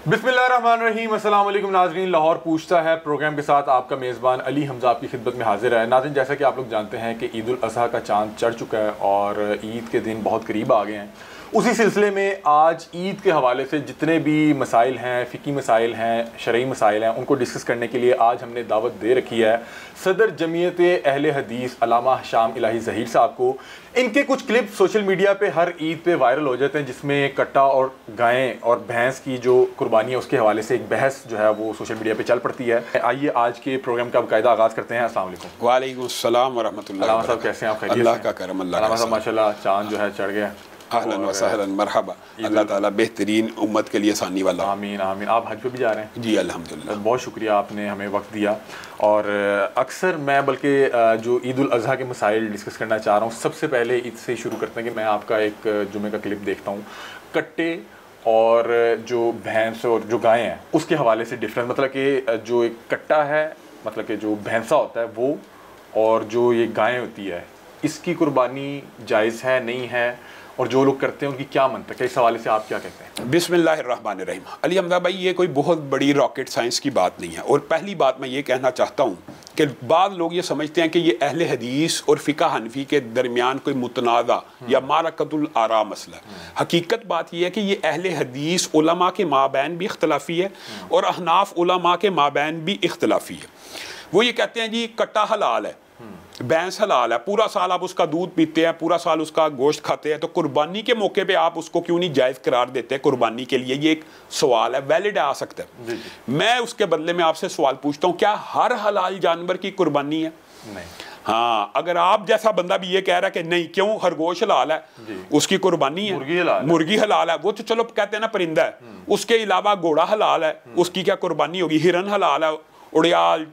बिस्मिल्लाहिर्रहमानिर्रहीम, अस्सलाम वालेकुम नाज़रीन। लाहौर पूछता है प्रोग्राम के साथ आपका मेज़बान अली हमज़ा आपकी खिदमत में हाजिर है। नाज़रीन, जैसा कि आप लोग जानते हैं कि ईद उल अज़हा का चांद चढ़ चुका है और ईद के दिन बहुत करीब आ गए हैं। उसी सिलसिले में आज ईद के हवाले से जितने भी मसाइल हैं, फ़िकी मसाइल हैं, शरई मसाइल हैं, उनको डिस्कस करने के लिए आज हमने दावत दे रखी है सदर जमीयत अहले हदीस अल्लामा शाम इलाही ज़हीर साहब को। इनके कुछ क्लिप सोशल मीडिया पे हर ईद पे वायरल हो जाते हैं, जिसमें कट्टा और गायें और भैंस की जो कुर्बानी है उसके हवाले से एक बहस जो है वो सोशल मीडिया पे चल पड़ती है। आइए आज के प्रोग्राम का बाकायदा आगाज़ करते हैं। अस्सलाम वालेकुम। वालेकुम अस्सलाम व रहमतुल्लाह। अल्लामा साहब कैसे हैं आप? खैरियत से? अल्लाह का करम, अल्लाह का माशाल्लाह चांद जो है चढ़ गया। अहलन व सहलन, मरहबा। अल्लाह ताला बेहतरीन उम्मत के लिए आसानी वाला। आमीन आमीन। आप हज पे भी जा रहे हैं? जी अल्हम्दुलिल्लाह। बहुत शुक्रिया, आपने हमें वक्त दिया। और अक्सर मैं बल्कि जो ईद उल अज़हा के मसाइल डिस्कस करना चाह रहा हूँ, सबसे पहले ईद से शुरू करते हैं कि मैं आपका एक जुमे का क्लिप देखता हूँ। कट्टे और जो भैंस और जो गायें हैं उसके हवाले से डिफरेंस, मतलब कि जो एक कट्टा है, मतलब कि जो भैंसा होता है वो, और जो ये गायें होती है, इसकी कुर्बानी जायज़ है नहीं है, और जो लोग करते हैं उनकी क्या मंतक है, इस हवाले से आप क्या कहते हैं? बिस्मिल्लाहिर्रहमानिर्रहीम। अली हमज़ा भाई, ये कोई बहुत बड़ी रॉकेट साइंस की बात नहीं है। और पहली बात मैं ये कहना चाहता हूँ कि बाद लोग ये समझते हैं कि ये अहले हदीस और फ़िक़्ह हनफी के दरमियान कोई मुतनाज़ा या मारकतुल आरा मसला। हकीकत बात यह है कि ये अहले हदीस उलमा के माबैन भी इख्तलाफी है और अहनाफ उलमा के माबैन भी इख्तलाफी है। वो ये कहते हैं जी कट्टा हलाल है, भैंस हलाल है, पूरा साल आप उसका दूध पीते हैं, पूरा साल उसका गोश्त खाते हैं, तो कुर्बानी के मौके पे आप उसको क्यों नहीं जायज़ करार देते हैं कुर्बानी के लिए? ये एक सवाल है, वैलिड आ सकता है। जी जी। मैं उसके बदले में आपसे सवाल पूछता हूँ, क्या हर हलाल जानवर की कुर्बानी है? नहीं। हाँ, अगर आप जैसा बंदा भी ये कह रहा है कि नहीं, क्यों, खरगोश हलाल है, उसकी कुर्बानी है, मुर्गी हलाल है, वो तो चलो कहते हैं ना परिंदा है, उसके अलावा घोड़ा हलाल है, उसकी क्या कुर्बानी होगी? हिरन हलाल है, उड़ियाल,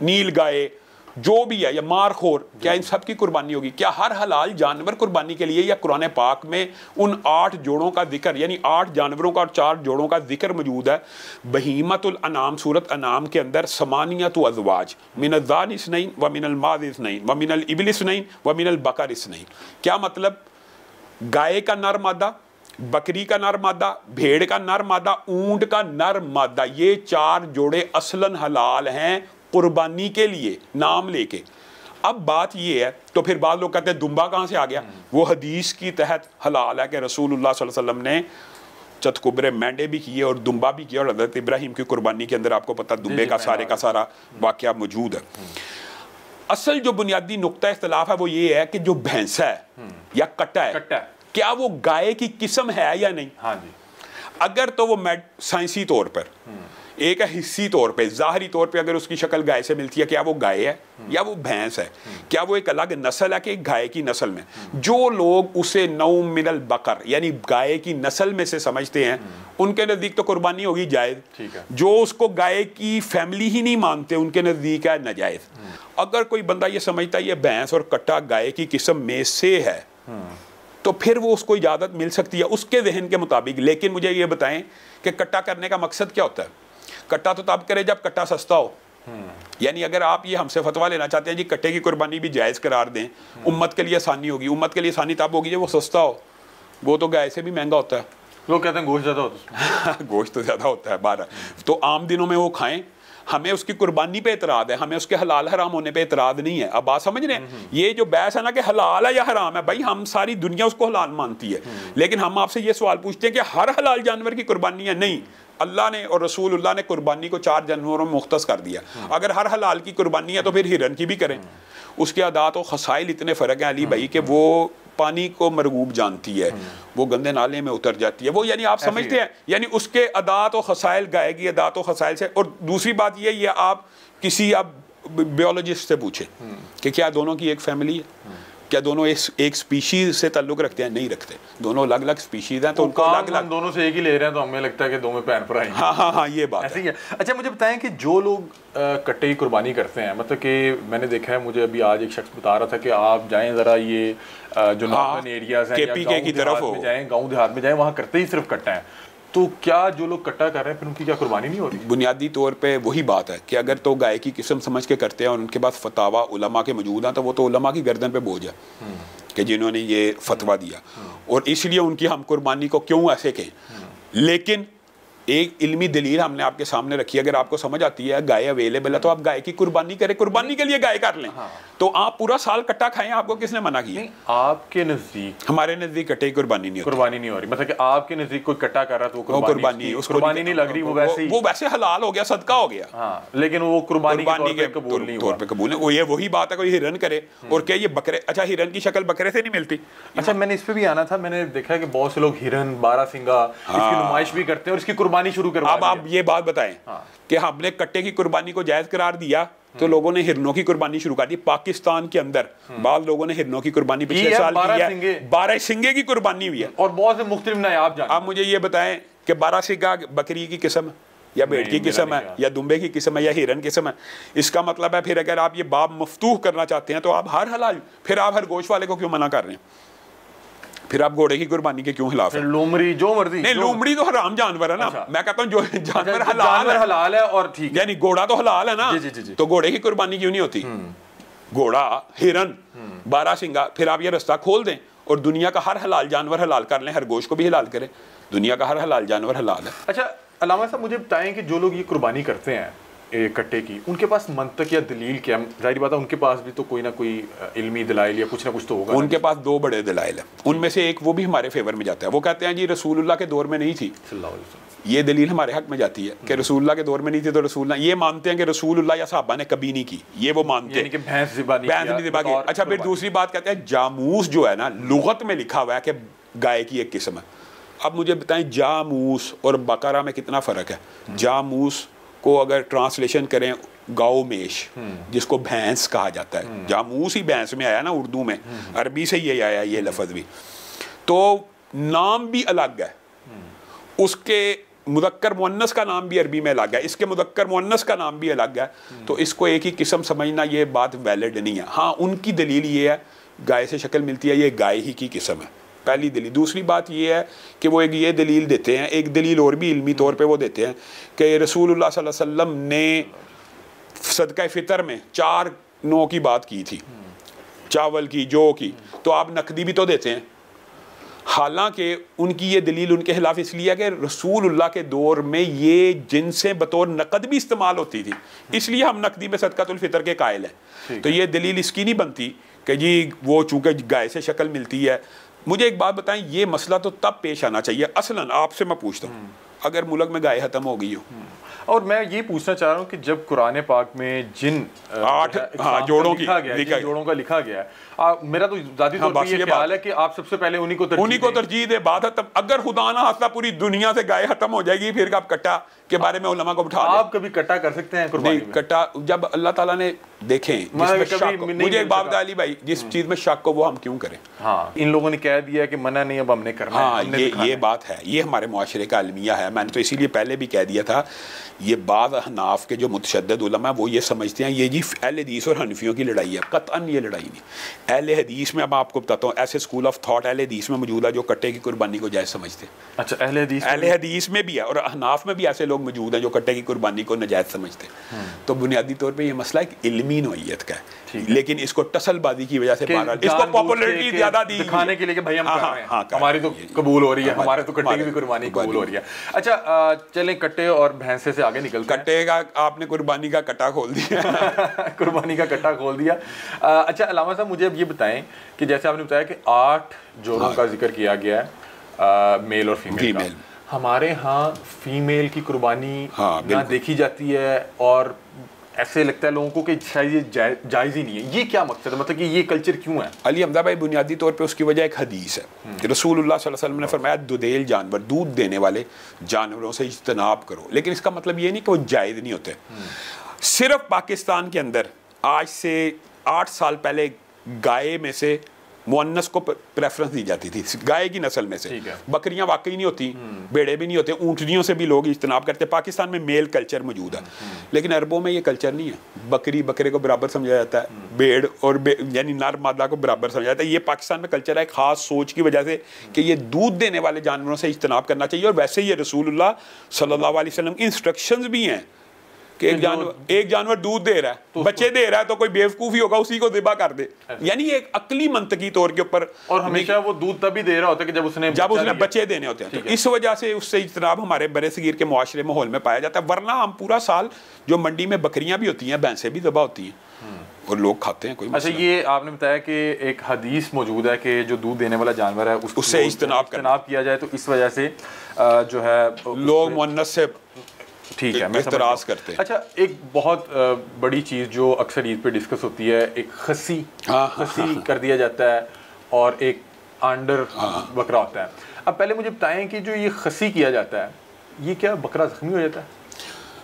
नील गाय, जो भी है, या मारखोर, क्या इन सब की कुर्बानी होगी? क्या हर हलाल जानवर कुर्बानी के लिए? या कुरान पाक में उन 8 जोड़ों का जिक्र, यानी 8 जानवरों का और 4 जोड़ों का जिक्र मौजूद है। बहीमतुल अनाम, सूरत अनाम के अंदर समानियतु अज़वाज मिनल ज़ान इस्नैन व मिनल माज़ इस्नैन व मिनल इबिल इस्नैन व मिनल बकर इस्नैन। क्या मतलब? गाय का नर मादा, बकरी का नर मादा, भेड़ का नर मादा, ऊंट का नर मादा, ये 4 जोड़े असलन हलाल हैं कुर्बानी के लिए, नाम लेके। अब बात ये है, तो फिर बाद लोग कहते हैं दुम्बा कहाँ से आ गया? वो हदीस की तहत हलाल है कि रसूलुल्लाह सल्लल्लाहु अलैहि वसल्लम ने चतकुबरे मेंढे भी किए और दुम्बा भी किया, और हज़रत इब्राहिम की कुर्बानी के अंदर आपको पता दुम्बे का सारे का सारा वाक़या मौजूद है। असल जो बुनियादी नुक्ता इख्तिलाफ है वो ये है कि जो भैंसा है या कट्टा है, क्या वो गाय की किस्म है या नहीं? हाँ जी। अगर तो वो साइंसी तौर पर एक है, हिस्सी तौर पे, ज़ाहरी तौर पे अगर उसकी शक्ल गाय से मिलती है, क्या वो गाय है या वो भैंस है? क्या वो एक अलग नस्ल है कि गाय की नस्ल में? जो लोग उसे नौ मिनल बकर यानी गाय की नस्ल में से समझते हैं, उनके नज़दीक तो कुर्बानी होगी जायज़। ठीक है। जो उसको गाय की फैमिली ही नहीं मानते, उनके नज़दीक है नाजायज़। अगर कोई बंदा ये समझता है ये भैंस और कट्टा गाय की किस्म में से है, तो फिर वो उसको इजाज़त मिल सकती है उसके जहन के मुताबिक। लेकिन मुझे ये बताएं कि कट्टा करने का मकसद क्या होता है? कट्टा तो तब करे जब कट्टा सस्ता हो। यानी अगर आप ये हमसे फतवा लेना चाहते हैं जी कट्टे की कुर्बानी भी जायज़ करार दें, उम्मत के लिए आसानी होगी, उम्मत के लिए आसानी तब होगी जब वो सस्ता हो। वो तो गाय से भी महंगा होता है। लोग कहते हैं गोश्त ज़्यादा होता है। गोश्त तो ज़्यादा होता है 12, तो आम दिनों में वो खाएं। हमें उसकी कुर्बानी पे एतराज़ है, हमें उसके हलाल हराम होने पे एतराज़ नहीं है। अब बात समझ रहे हैं? ये जो बहस है ना कि हलाल है या हराम है, भाई हम सारी दुनिया उसको हलाल मानती है, लेकिन हम आपसे ये सवाल पूछते हैं कि हर हलाल जानवर की कुर्बानी है? नहीं, अल्लाह ने और रसूलुल्लाह ने कुर्बानी को 4 जानवरों में मुख्तस कर दिया। अगर हर हलाल की कुर्बानी है तो फिर हिरन की भी करें। उसके अदात और खसाइल इतने फ़र्क हैं अली भाई कि वो पानी को मरगूब जानती है, वो गंदे नाले में उतर जाती है, वो यानी आप समझते हैं, यानी उसके अदात और खसाइल, गाय की अदात और खसाइल से। और दूसरी बात ये आप किसी अब बायोलॉजिस्ट से पूछे कि क्या दोनों की एक फैमिली है, क्या दोनों एक स्पीशीज से ताल्लुक रखते हैं? नहीं रखते, दोनों अलग अलग स्पीशीज हैं, तो उनको अलग अलग, दोनों से एक ही ले रहे हैं, तो हमें लगता है कि दो में पैन पर आएंगे। हाँ, ये बात ऐसे ही है। अच्छा, मुझे बताएं कि जो लोग कट्टे की कुर्बानी करते हैं, मतलब कि मैंने देखा है, मुझे अभी आज एक शख्स बता रहा था कि आप जाएं ज़रा ये जो नॉर्दर्न एरियाज़ हैं, KPK की तरफ हो जाएँ, गाँव देहात में जाएँ, वहाँ करते ही सिर्फ कट्टा है। तो क्या जो लोग कट्टा कर रहे हैं फिर उनकी क्या कुर्बानी नहीं हो रही? बुनियादी तौर पे वही बात है कि अगर तो गाय की किस्म समझ के करते हैं और उनके पास फतावा उलमा के मौजूद हैं, तो वो तो उलमा की गर्दन पे बोझ है कि जिन्होंने ये फतवा दिया, और इसलिए उनकी हम कुर्बानी को क्यों ऐसे कहें। लेकिन एक इल्मी दलील हमने आपके सामने रखी है, अगर आपको समझ आती है गाय अवेलेबल है तो आप गाय की कुर्बानी करें, कुर्बानी के लिए गाय कर लें। तो आप पूरा साल कट्टा खाएं, आपको किसने मना किया? आपके नजदीक, हमारे नजदीक कट्टे की कुर्बानी नहीं हो रही, मतलब कि आपके नजदीक कोई कट्टा कर रहा है तो कुर्बानी नहीं लग रही, वो वैसे हलाल हो गया, सदका हो गया, लेकिन वो कुर्बानी के तौर पे कबूल नहीं। ये वही बात है, कोई हिरन करे और क्या ये बकरे, अच्छा हिरन की शक्ल बकरे से नहीं मिलती। अच्छा, मैंने इस पे भी आना था, मैंने देखा है कि बहुत से लोग हिरन, बारहसिंगा इसकी नुमाइश भी करते हैं और इसकी कुर्बानी शुरू करवा दी। अब आप ये बात बताएं कि हमने कट्टे की कुर्बानी को जायज करार दिया तो लोगों ने हिरनों की कुर्बानी शुरू कर दी। पाकिस्तान के अंदर बाद लोगों ने हिरनों की कुर्बानी पिछले साल की है, 12 सिंगे की कुर्बानी हुई है और बहुत से मुख्तलिफ नायाब जान। आप मुझे ये बताएं कि 12 सिंगा बकरी की किस्म या भेड़ की किस्म है या दुम्बे की किस्म है या हिरन किस्म है? इसका मतलब है फिर अगर आप ये बाब मफ्तूह करना चाहते हैं तो आप हर हलाल, फिर आप हर गोश्त वाले को क्यों मना कर रहे हैं? फिर आप घोड़े की कुर्बानी के क्यों खिलाफ है? लोमड़ी जो मर्जी नहीं, लोमड़ी तो हराम जानवर है ना। अच्छा। मैं कहता हूँ जो जानवर हलाल है और ठीक, यानी घोड़ा तो हलाल है ना। जी। तो घोड़े की कुर्बानी क्यों नहीं होती? घोड़ा, हिरन, 12 सिंगा, फिर आप ये रास्ता खोल दें और दुनिया का हर हलाल जानवर हलाल कर लें, हर गोश्त को भी हलाल करें, दुनिया का हर हलाल जानवर हलाल है। अच्छा अल्लामा साहब, मुझे बताएं कि जो लोग ये कुर्बानी करते हैं कट्टे की, उनके पास मंतक या दलील क्या? जाहिर बात है उनके पास भी तो कोई ना कोई इल्मी दलाइल या कुछ ना कुछ तो होगा। उनके पास 2 बड़े दलाइल हैं, उनमें से एक वो भी हमारे फेवर में जाता है। वो कहते हैं जी रसूलुल्लाह के दौर में नहीं थी, ये दलील हमारे हक में जाती है कि रसूलुल्लाह के दौर में नहीं थी तो रसूलुल्लाह, ये मानते हैं कि रसूलुल्लाह या सहाबा ने कभी नहीं की, ये वो मानते हैं कि भैंस नहीं ज़िबा की। अच्छा, फिर दूसरी बात कहते हैं जामूस जो है ना, लुगत में लिखा हुआ है कि गाय की एक किस्म है। अब मुझे बताएं जामूस और बकरा में कितना फ़र्क है? जामूस को अगर ट्रांसलेशन करें गाओ मेश, जिसको भैंस कहा जाता है, जामूस ही भैंस में आया ना उर्दू में, अरबी से ये आया ये लफ्ज़ भी, तो नाम भी अलग है, उसके मुदक्कर मुअन्नस का नाम भी अरबी में अलग है, इसके मुदक्कर मुअन्नस का नाम भी अलग है, तो इसको एक ही किस्म समझना ये बात वैलिड नहीं है। हाँ, उनकी दलील ये है गाय से शक्ल मिलती है, ये गाय ही की किस्म है, पहली दलील। दूसरी बात ये है कि वो एक ये दलील देते हैं, एक दलील और भी इल्मी तौर पे वो देते हैं कि रसूलुल्लाह सल्लल्लाहु अलैहि वसल्लम ने सदका फ़ितर में 4 नौ की बात की थी, चावल की, जौ की, तो आप नकदी भी तो देते हैं। हालांकि उनकी ये दलील उनके खिलाफ इसलिए है कि रसूलुल्लाह के दौर में ये जिनसे बतौर नकद भी इस्तेमाल होती थी, इसलिए हम नकदी में सदकातुल फ़ितर के कायल हैं। तो ये दलील इसकी नहीं बनती कि जी वो चूँकि गाय से शक्ल मिलती है। मुझे एक बात बताएं, ये मसला तो तब पेश आना चाहिए, असलन आपसे मैं पूछता हूँ, अगर मुल्क में गाय खत्म हो गई हो। और मैं ये पूछना चाह रहा हूँ कि जब कुरान पाक में जिन 8 जोड़ों का लिखा गया है, मेरा तो ज़ाती तौर पे ये ख्याल है कि आप सबसे पहले उन्हीं को तरजीह दे। बात है तब अगर खुदा ना खास्ता पूरी दुनिया से गाय खत्म हो जाएगी, फिर आप कट्टा के बारे में उलमा को बिठा, आप कभी कट्टा कर सकते हैं कुर्बानी में? कट्टा जब अल्लाह ताला ने देखें, मुझे एक बात अली भाई, जिस चीज में शक हो वो हम क्यों करें? हाँ, इन लोगों ने कह दिया कि मना नहीं, अब हमने करना है। हाँ, ये बात है, ये हमारे मुआशरे का अलमिया है। मैंने तो इसीलिए पहले भी कह दिया था, ये बाद हनाफ के जो मुतशद्दिद उलमा वो ये समझते हैं ये जी अहले हदीस और हनफियों की लड़ाई है। कतअन ये लड़ाई नहीं। अहले हदीस में, अब आपको बताता हूँ, ऐसे स्कूल ऑफ थॉट अहले हदीस में मौजूद है जो कट्टे की कुर्बानी को जायज़ समझते हैं। अच्छा, अहले हदीस में भी है और हनाफ में भी ऐसे लोग मौजूद हैं जो कट्टे की कुर्बानी को नाजायज़ समझते हैं। तो बुनियादी तौर पर यह मसला एक इल्मी नौइयत का है, लेकिन इसको टसलबाजी की वजह से इसको पॉपुलैरिटी ज़्यादा दी दिखाने के लिए कि भाई हम कर रहे हैं, हमारी तो कबूल हो रही है, हमारे तो कट्टे की भी कुर्बानी कबूल हो रही है। अच्छा चलें, कट्टे और भैंसे से आगे निकलते हैं। कट्टे का आपने कुर्बानी का कट्टा खोल दिया कुर्बानी का कट्टा खोल दिया। अच्छा अल्लामा साहब, मुझे अब ये बताएं कि जैसे आपने बताया कि 8 जोड़ों का जिक्र किया गया है, मेल और फीमेल। हमारे यहाँ फीमेल की कुर्बानी ना देखी जाती है और ऐसे लगता है लोगों को कि शायद ये जायज़ ही नहीं है। ये क्या मकसद है, मतलब कि ये कल्चर क्यों है? अली हमदा भाई, बुनियादी तौर पे उसकी वजह एक हदीस है। रसूलुल्लाह सल्लल्लाहु अलैहि वसल्लम ने फरमाया दुदेल जानवर, दूध देने वाले जानवरों से इज्तनाब करो। लेकिन इसका मतलब ये नहीं कि वो जायज़ नहीं होते। सिर्फ पाकिस्तान के अंदर आज से 8 साल पहले गाय में से मुअन्नस को प्रेफरेंस दी जाती थी, गाय की नस्ल में से। बकरियां वाकई नहीं होती, भेड़े भी नहीं होते, ऊँटनियों से भी लोग इज्तनाब करते। पाकिस्तान में मेल कल्चर मौजूद है, लेकिन अरबों में ये कल्चर नहीं है। बकरी बकरे को बराबर समझा जाता है, भेड़ और यानी नर मादा को बराबर समझा जाता है। ये पाकिस्तान में कल्चर है ख़ास सोच की वजह से कि ये दूध देने वाले जानवरों से इज्तनाब करना चाहिए। और वैसे ही रसूलुल्लाह सल्लल्लाहु अलैहि वसल्लम की इंस्ट्रक्शंस भी हैं कि एक जानवर दूध दे रहा है तो बच्चे दे रहा है तो कोई बेवकूफ़ी होगा उसी को ज़िबा कर दे, यानी एक अकली मंतकी तौर के ऊपर। और हमेशा वो दूध तभी दे रहा होता है कि जब उसने बच्चे देने होते हैं, तो इस वजह से उससे इज्तनाब हमारे बड़े सगीर के मुआशरे माहौल में पाया जाता है। वरना हम पूरा साल जो मंडी में बकरियां भी होती हैं, भैंसें भी ज़बा होती हैं और लोग खाते हैं, कोई अच्छा। ये आपने बताया कि एक हदीस मौजूद है कि जो दूध देने वाला जानवर है उससे इज्तनाब किया जाए, तो इस वजह से जो है लोग मुन्नस से ठीक है मैं इतराज़ करते हैं। अच्छा, एक बहुत बड़ी चीज़ जो अक्सर ईद पे डिस्कस होती है, एक खस्सी कर दिया जाता है और एक आंडर बकरा होता है। अब पहले मुझे बताएं कि जो ये खस्सी किया जाता है, ये क्या बकरा जख्मी हो जाता है?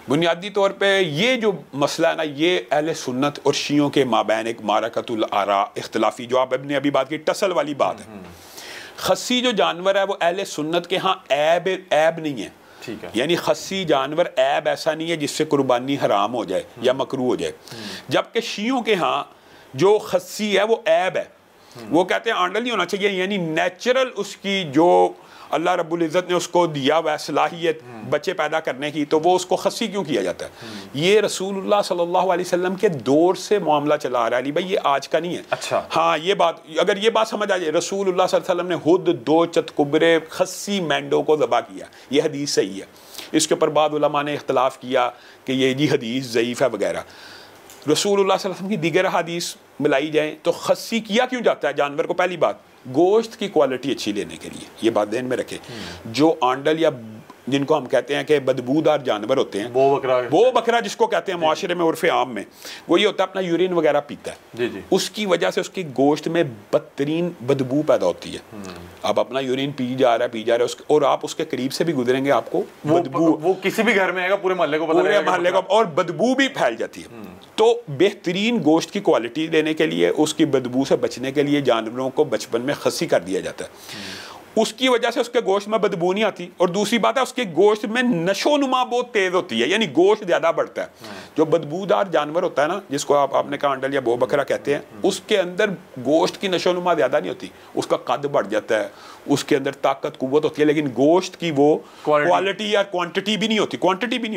बुनियादी तौर पे ये जो मसला है ना, ये अहले सुन्नत और शियों के माबैन एक मारकतुल आरा इख्तिलाफी, जो आपने अभी बात की टसल वाली बात है। खस्सी जो जानवर है वो अहले सुन्नत के यहाँ ऐब नहीं है, ठीक है। यानी खस्सी जानवर ऐब ऐसा नहीं है जिससे कुर्बानी हराम हो जाए या मकरू हो जाए। जबकि शियों के यहाँ जो खस्सी है वो ऐब है, वो कहते हैं आंडल नहीं होना चाहिए, यानी नेचुरल उसकी जो अल्लाह रब्बुल इज़्ज़त ने उसको दिया वह सलाहियत बच्चे पैदा करने की, तो वो उसको खस्सी क्यों किया जाता है? ये रसूलुल्लाह सल्लल्लाहु अलैहि वसल्लम के दौर से मामला चला आ रहा है अली भाई, ये आज का नहीं है। अच्छा, हाँ, ये बात अगर ये बात समझ आ जाए, रसूलुल्लाह सल्लल्लाहु अलैहि वसल्लम ने खुद 2 चतकुबरे खस्सी मेंढों को ज़बा किया, ये हदीस सही है। इसके ऊपर बाद उलमा ने इख्तलाफ किया कि ये जी हदीस ज़ईफ़ है वगैरह। रसूलुल्लाह सल्लल्लाहु अलैहि वसल्लम की दीगर हदीस मिलाई जाए तो खस्सी किया क्यों जाता है जानवर को? पहली बात, गोश्त की क्वालिटी अच्छी लेने के लिए, ये बात ध्यान में रखें। जो आंडल या जिनको हम कहते हैं कि बदबूदार जानवर होते हैं, वो बकरा जिसको कहते हैं मुआशरे में उर्फ़े आम में, वो ये होता है अपना यूरिन वगैरह पीता है जी जी। उसकी वजह से उसकी गोश्त में बदतरीन बदबू पैदा होती है। आप अपना यूरिन पी जा रहा है और आप उसके करीब से भी गुजरेंगे, आपको बदबू, वो किसी भी घर में आएगा, पूरे मोहल्ले को और बदबू भी फैल जाती है। तो बेहतरीन गोश्त की क्वालिटी लेने के लिए, उसकी बदबू से बचने के लिए जानवरों को बचपन में खस्सी कर दिया जाता है। उसकी वजह से उसके गोश्त में बदबू नहीं आती, और दूसरी बात है उसके गोश्त में नशोनुमा बहुत तेज होती है, यानी गोश्त ज्यादा बढ़ता है। जो बदबूदार जानवर होता है ना, जिसको आपने कहा आंडल या बो बकरा कहते हैं, उसके अंदर गोश्त की नशोनुमा ज्यादा नहीं होती, उसका कद बढ़ जाता है, उसके अंदर ताकत कुव्वत होती है, लेकिन गोश्त की वो क्वालिटी या क्वांटिटी भी नहीं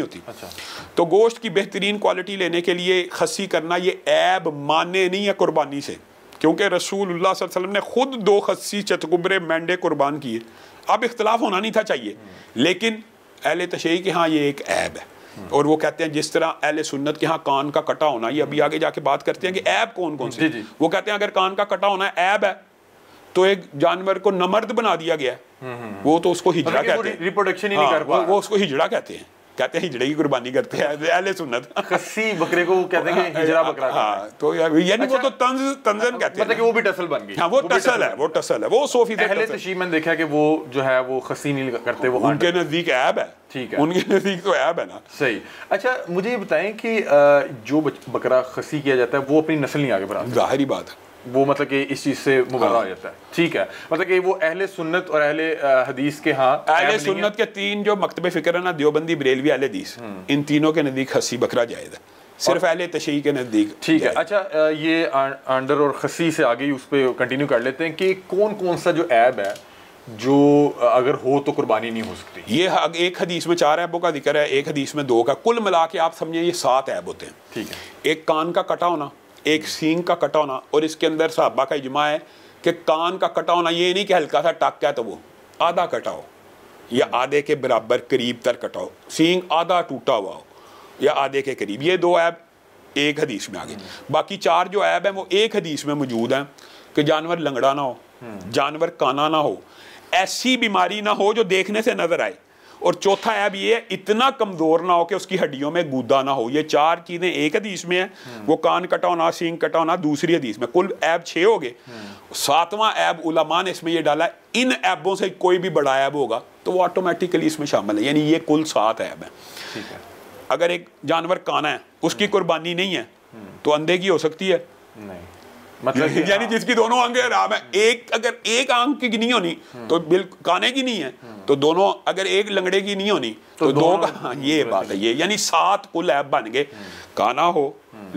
होती। अच्छा। तो गोश्त की बेहतरीन क्वालिटी लेने के लिए खस्सी करना ये ऐब माने नहीं है कुर्बानी से, क्योंकि रसूलुल्लाह सल्लल्लाहु अलैहि वसल्लम ने खुद 2 खस्सी चतकुबरे मेंढे कुर्बान किए। अब इख्तलाफ होना नहीं था चाहिए, लेकिन अहले तशय्युई के हाँ ये एक ऐब है। और वो कहते हैं जिस तरह अहले सुन्नत के यहाँ कान का कटा होना, ये अभी आगे जाके बात करते हैं कि ऐब कौन कौन से, वो कहते हैं अगर कान का कटा होना ऐब है तो एक जानवर को नमर्द बना दिया गया है, वो तो उसको हिजड़ा कहते हैं, रिप्रोडक्शन ही नहीं कर पा, वो उसको हिजड़ा कहते हैं हिजड़े की कुर्बानी करते हैं अहले सुन्नत। खस्सी बकरे को कहते हैं कि हिजड़ा बकरा। हाँ, तो यानी वो तो तंजन कहते हैं, मतलब कि वो भी टसल बन गई। हाँ, वो टसल है, वो 100% अहले तशय्युई मैंने देखा कि वो जो है वो खस्सी नहीं करते, वो उनके नजदीक ऐब है। ठीक है, उनके नजदीक तो ऐब है ना। सही। अच्छा, मुझे ये बताएं कि जो बकरा खस्सी किया जाता है वो अपनी नस्ल नहीं आगे बढ़ाता? जाहिर बात है, वो मतलब कि इस चीज से मुबर्रा हो जाता है। ठीक है, मतलब कि वो अहले सुन्नत और अहले हदीस के हाँ, अहले सुन्नत के 3 जो मकतबे फिक्र है ना, देवबंदी, बरेलवी, अहले हदीस, इन तीनों के नजदीक खस्सी बकरा जायज़ है, सिर्फ अहले तशय्युई के नजदीक। ठीक है। अच्छा, ये आंडर और खस्सी से आगे उस पर कंटिन्यू कर लेते हैं कि कौन कौन सा जो ऐब है जो अगर हो तो कुर्बानी नहीं हो सकती? ये एक हदीस में 4 ऐबों का जिक्र है, एक हदीस में 2 का, कुल मिला के आप समझिए ये 7 ऐब होते हैं। ठीक है। एक कान का कटा होना, एक सींग का कटा होना, और इसके अंदर सहाबा का इजमा है कि कान का कटा होना ये नहीं कि हल्का सा टक है तो वो आधा कटा हो या आधे के बराबर करीब तक कटा हो, सींग आधा टूटा हुआ हो या आधे के करीब। ये 2 ऐब एक हदीस में आ गए। बाकी 4 जो ऐब हैं वो एक हदीस में मौजूद हैं कि जानवर लंगड़ा ना हो, जानवर काना ना हो, ऐसी बीमारी ना हो जो देखने से नजर आए, और चौथा ऐब ये है इतना कमजोर ना हो कि उसकी हड्डियों में गूदा ना हो। ये 4 चीजें एक हदीस में है, वो कान कटा होना, सींग कटा होना दूसरी हदीस में। कुल ऐब 6 हो गए। 7वां ऐब उलमा ने इसमें ये डाला, इन ऐबों से कोई भी बड़ा ऐब होगा तो वो ऑटोमेटिकली इसमें शामिल है, यानी ये कुल 7 ऐब है। ठीक है। अगर एक जानवर काना है, उसकी कुर्बानी नहीं है तो अंधे की हो सकती है? नहीं, मतलब यानी जिसकी दोनों आंखें हराम है, अगर एक आंख की नहीं होनी तो बिल्कुल काने की नहीं है, तो दोनों, अगर एक लंगड़े की नहीं होनी तो 2 का, ये बात है। ये यानी 7 कुल ऐब बन गए। काना हो,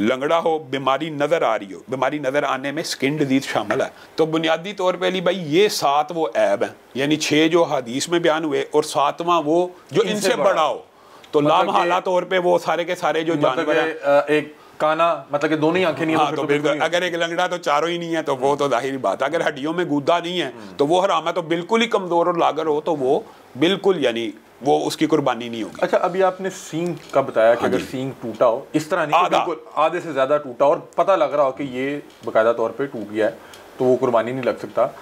लंगड़ा हो, बीमारी नजर आ रही हो, बीमारी नजर आने में स्किन डिजीज शामिल है, तो बुनियादी तौर पे भाई ये 7 वो ऐब हैं, यानी 6 जो हदीस में बयान हुए और 7वां वो जो इनसे बड़ा हो। तो लामहला तौर पे वो सारे के सारे जो जानवर हैं, एक काना मतलब कि दोनों ही आंखें नहीं है, हाँ, तो बिल्कुल अगर एक लंगड़ा तो चारों ही नहीं है तो वो तो जाहिर बात है। अगर हड्डियों में गुद्दा नहीं है तो वो हराम है, तो बिल्कुल ही कमजोर और लागर हो तो वो बिल्कुल यानी वो उसकी कुर्बानी नहीं होगी। अच्छा, अभी आपने सींग का बताया कि अगर सींग टूटा हो, इस तरह नहीं, बिल्कुल आधे से ज्यादा टूटा और पता लग रहा हो कि ये बाकायदा तौर पे टूट गया है, तो वो कुर्बानी नहीं लग सकता।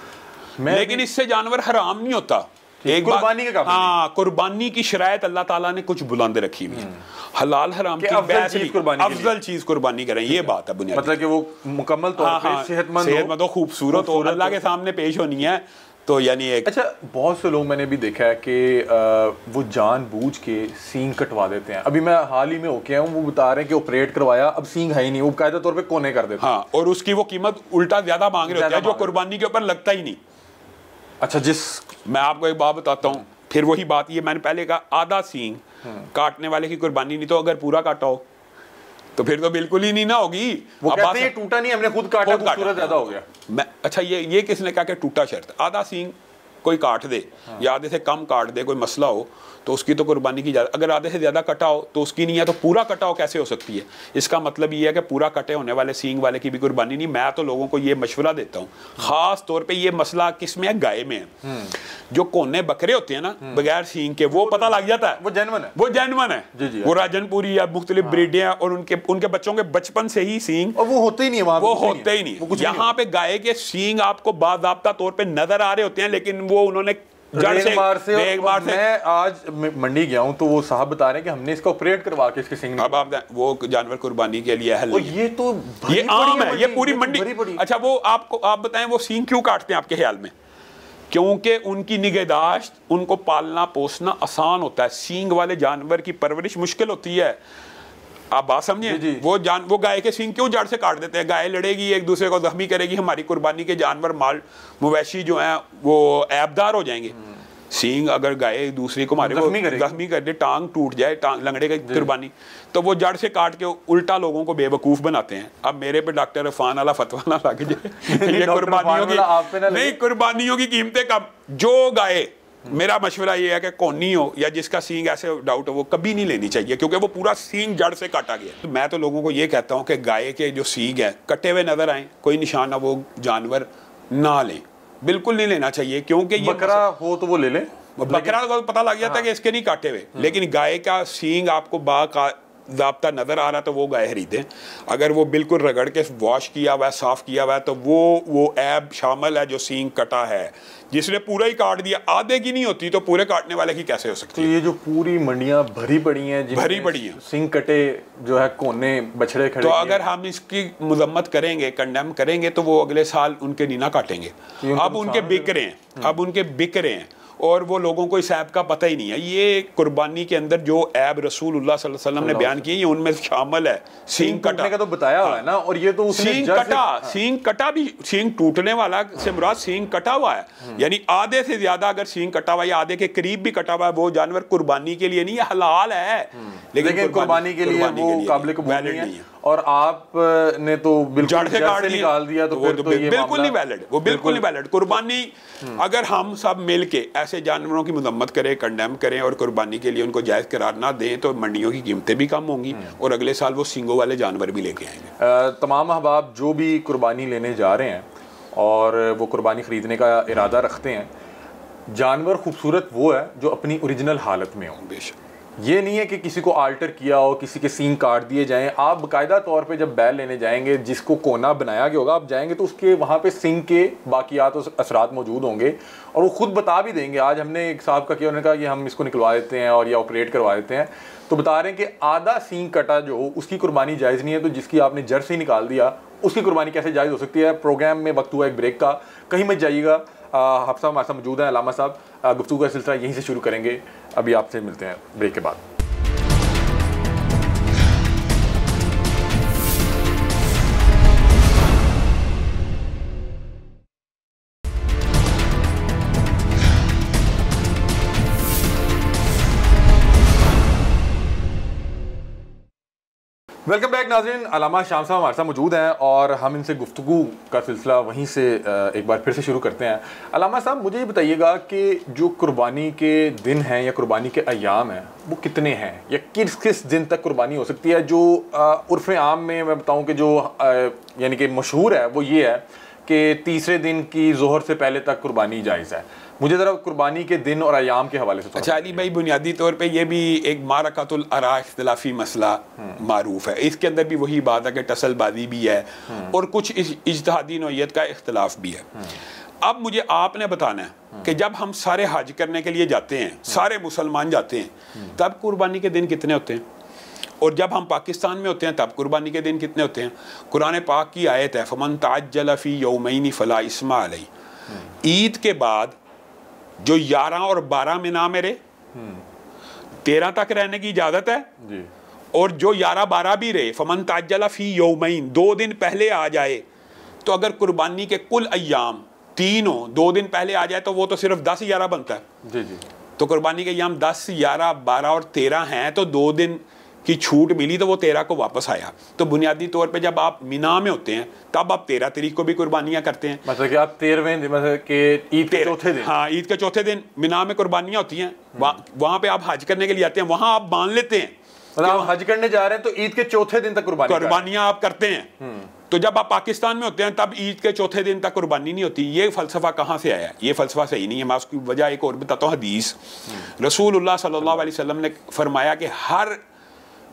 लेकिन इससे जानवर हराम नहीं होता। एक कुर्बानी का हाँ, कुर्बानी की शरायत अल्लाह ताला ने कुछ बुलंद रखी हुई है, हलाल हराम की अफजल चीज कुर्बानी करें, ये बात है बुनियादी, मतलब कि वो मुकम्मल तौर पे सेहतमंद हो, खूबसूरत हो, अल्लाह के सामने पेश होनी है, तो यानी एक। अच्छा, बहुत से लोग मैंने भी देखा है कि वो जानबूझ के सींग कटवा देते हैं। अभी मैं हाल ही में होके आया हूँ, वो बता रहे हैं कि ऑपरेट करवाया, अब सींग है ही नहीं, वो कायदा तौर पे कोने कर देते हैं। हाँ, और उसकी वो कीमत उल्टा ज्यादा मांग रहे होते हैं जो कुर्बानी के ऊपर लगता ही नहीं। अच्छा, मैं आपको एक बात बताता हूँ, फिर वही बात, ये मैंने पहले कहा, आधा सींग काटने वाले की कुर्बानी नहीं, तो अगर पूरा काटा हो तो फिर तो बिल्कुल ही नहीं ना होगी। वो कहते हैं ये टूटा नहीं, हमने खुद काटा, खूबसूरत ज्यादा हो गया। मैं अच्छा, ये किसने कहा कि टूटा शर्त? आधा सींग कोई काट दे या आधे से कम काट दे, कोई मसला हो तो उसकी तो कुर्बानी की जाती। अगर आधे से ज़्यादा कटा हो तो उसकी नहीं है, तो पूरा कटा हो कैसे हो सकती है? इसका मतलब ये है कि पूरा कटे होने वाले सींग वाले की भी कुर्बानी नहीं। मैं तो लोगों को ये मशवरा देता हूँ, ख़ास तौर पे ये मसला किस में है, गाय में है। जो कोने बकरे होते हैं ना बगैर सींग के, वो पता लग जाता है वो जेन्युइन है, वो जेन्युइन है जी जी। वो राजनपुरी या मुख्तलिफ ब्रीडें हैं और उनके बच्चों के बचपन से ही सींग, और वो होते ही नहीं है, वो होते ही नहीं। यहाँ पे गाय के सींग आपको बाज़ाब्ता तौर पे नजर आ रहे होते हैं, लेकिन वो उन्होंने मैं आज मंडी गया हूँ तो वो साहब बता रहे हैं कि हमने इसका ऑपरेट करवा के इसके सींग, अब आप वो जानवर कुर्बानी के लिए है। ये तो ये आम है, ये पूरी मंडी। अच्छा, वो आप बताएं वो सींग क्यों काटते हैं आपके ख्याल में? क्योंकि उनकी निगहदाश्त, उनको पालना पोसना आसान होता है। सींग वाले जानवर की परवरिश मुश्किल होती है। आप बात समझे? वो गाय के सींग क्यों जड़ से काट देते हैं? गाय लड़ेगी, एक दूसरे को जख्मी करेगी, हमारी कुर्बानी के जानवर माल मवेशी जो हैं वो ऐबदार हो जाएंगे। सींग अगर गाय एक दूसरे को मारे, जख्मी कर दे, टांग टूट जाए, टांग लंगड़े की कुर्बानी, तो वो जड़ से काट के उल्टा लोगों को बेवकूफ़ बनाते हैं। अब मेरे पे डॉक्टर इरफान वाला फतवा ना लग जाए, ये कुर्बानियों की नहीं, कुर्बानियों की कीमतें कम। जो गाय, मेरा मशवरा ये है कि कोनी हो या जिसका सींग ऐसे डाउट हो, वो कभी नहीं लेनी चाहिए, क्योंकि वो पूरा सींग जड़ से काटा गया। तो मैं तो लोगों को ये कहता हूँ कि गाय के जो सींग है कटे हुए नजर आए, कोई निशान ना, वो जानवर ना लें, बिल्कुल नहीं लेना चाहिए। क्योंकि ये बकरा हो तो वो ले लें, बकरा को पता लग जाता है कि इसके नहीं काटे हुए, लेकिन गाय का सींग आपको बाकायदा नजर आ रहा तो वो गाय खरीदें। अगर वो बिल्कुल रगड़ के वॉश किया हुआ है, साफ किया हुआ है, तो वो ऐब शामिल है जो सींग कटा है। जिसने पूरा ही काट दिया, आधे की नहीं होती, तो पूरे काटने वाले की कैसे हो सकती है? तो ये जो पूरी मंडियां भरी पड़ी हैं, भरी पड़ी हैं, सींग कटे जो है, कोने बछड़े खड़े, तो अगर हम इसकी मजम्मत करेंगे, कंडेम करेंगे, तो वो अगले साल उनके नीना काटेंगे। अब उनके बिक रहे हैं, अब उनके बिक रहे हैं, और वो लोगों को इस ऐब का पता ही नहीं है। ये कुर्बानी के अंदर जो ऐब रसूलुल्लाह सल्लल्लाहु अलैहि वसल्लम ने बयान की, ये उनमें शामिल है। सींग कटा का तो बताया हुआ है ना, और ये तो सींग कटा भी, सींग टूटने वाला से मुराद सींग कटा हुआ है, यानी आधे से ज्यादा अगर सींग कटा हुआ या आधे के करीब भी कटा हुआ है, वो जानवर कुर्बानी के लिए नहीं है, हलाल है, लेकिन कुर्बानी के लिए वो काबिल कबूल नहीं है। और आपने तो बिल्कुल जड़ से निकाल दिया, तो फिर तो ये बिल्कुल नहीं वैलिड, वो बिल्कुल नहीं वैलिड। कुर्बानी अगर हम सब मिल के ऐसे जानवरों की मजम्मत करें, कंडेम करें और कुर्बानी के लिए उनको जायज़ करार ना दें, तो मंडियों की कीमतें भी कम होंगी और अगले साल वो सींगों वाले जानवर भी लेके आएंगे। तमाम अहबाब जो भी कुर्बानी लेने जा रहे हैं और वो कुर्बानी ख़रीदने का इरादा रखते हैं, जानवर खूबसूरत वो है जो अपनी ओरिजिनल हालत में हो। बेशक ये नहीं है कि किसी को आल्टर किया हो, किसी के सींग काट दिए जाएं। आप बाकायदा तौर पे जब बैल लेने जाएंगे, जिसको कोना बनाया गया होगा, आप जाएंगे तो उसके वहाँ पे सींग के बाकियात और असरात मौजूद होंगे, और वो खुद बता भी देंगे। आज हमने एक साहब का किया, उन्होंने कहा कि हम इसको निकलवा देते हैं और या ऑपरेट करवा देते हैं, तो बता रहे हैं कि आधा सींग कटा जो हो उसकी कुर्बानी जायज़ नहीं है, तो जिसकी आपने जड़ से निकाल दिया उसकी कुर्बानी कैसे जायज़ हो सकती है। प्रोग्राम में वक्त हुआ एक ब्रेक का, कहीं मत जाइएगा। हाफ़िज़ साहब हमारे साथ मौजूद हैं, अलामा साहब, गुफ्तगू का सिलसिला यहीं से शुरू करेंगे। अभी आपसे मिलते हैं ब्रेक के बाद। वेलकम बैक नाज़रीन, अल्लामा शाम साहब हमारे साथ मौजूद हैं और हम इनसे गुफ्तगू का सिलसिला वहीं से एक बार फिर से शुरू करते हैं। अल्लामा साहब, मुझे ये बताइएगा कि जो कुर्बानी के दिन हैं या कुर्बानी के अय्याम हैं वो कितने हैं, या किस किस दिन तक कुर्बानी हो सकती है? जो उर्फ़ आम में मैं बताऊँ कि जो यानी कि मशहूर है वो ये है कि तीसरे दिन की ज़ोहर से पहले तक कुर्बानी जायज़ है। मुझे ज़रा कुर्बानी के दिन और अयाम के हवाले से। अच्छा अली भाई, बुनियादी तौर पे ये भी एक मारकातुल आरा इख्तिलाफी मसला मारूफ है। इसके अंदर भी वही बात है कि टसलबाजी भी है और कुछ इज्तिहादी नौइयत का इख्तिलाफ भी है। अब मुझे आपने बताना है कि जब हम सारे हज करने के लिए जाते हैं, सारे मुसलमान जाते हैं, तब कुर्बानी के दिन कितने होते हैं? और जब हम पाकिस्तान में होते हैं तब कुर्बानी के दिन कितने होते हैं? कुरान पाक की आयत है, फमन ताज्जल फी यौमैन फला इस्मा अलैहि। ईद के बाद जो 11 और 12 में ना मेरे 13 तक रहने की इजाजत है जी। और जो 11-12 भी रहे, फमन ताज्जल फी यौमैन, 2 दिन पहले आ जाए। तो अगर कुर्बानी के कुल अय्याम 3 हो, 2 दिन पहले आ जाए तो वो तो सिर्फ 10-11 बनता है जी जी। तो कुर्बानी के अय्याम 10, 11, 12 और 13 हैं, तो 2 दिन की छूट मिली तो वो 13 को वापस आया। तो बुनियादी तौर पे जब आप मिना में होते हैं तब आप 13 तारीख को भी कुर्बानियां करते हैं। मतलब कि आप 13वें मतलब कि ईद के चौथे दिन, हाँ ईद के चौथे दिन मिना में कुर्बानियां होती हैं। वहाँ पे आप हज करने के लिए आते हैं, वहाँ आप मान लेते हैं आप हज करने जा रहे हैं तो ईद के चौथे दिन तक कुर्बानियां आप करते हैं। तो जब आप पाकिस्तान में होते हैं तब ईद के चौथे दिन तक कुर्बानी नहीं होती। ये फ़लसफ़ा कहाँ से आया? ये फ़लसफ़ा सही नहीं है। मैं उसकी वजह एक और बताता हूँ। हदीस रसूलुल्लाह सल्लल्लाहु अलैहि वसल्लम ने फरमाया कि हर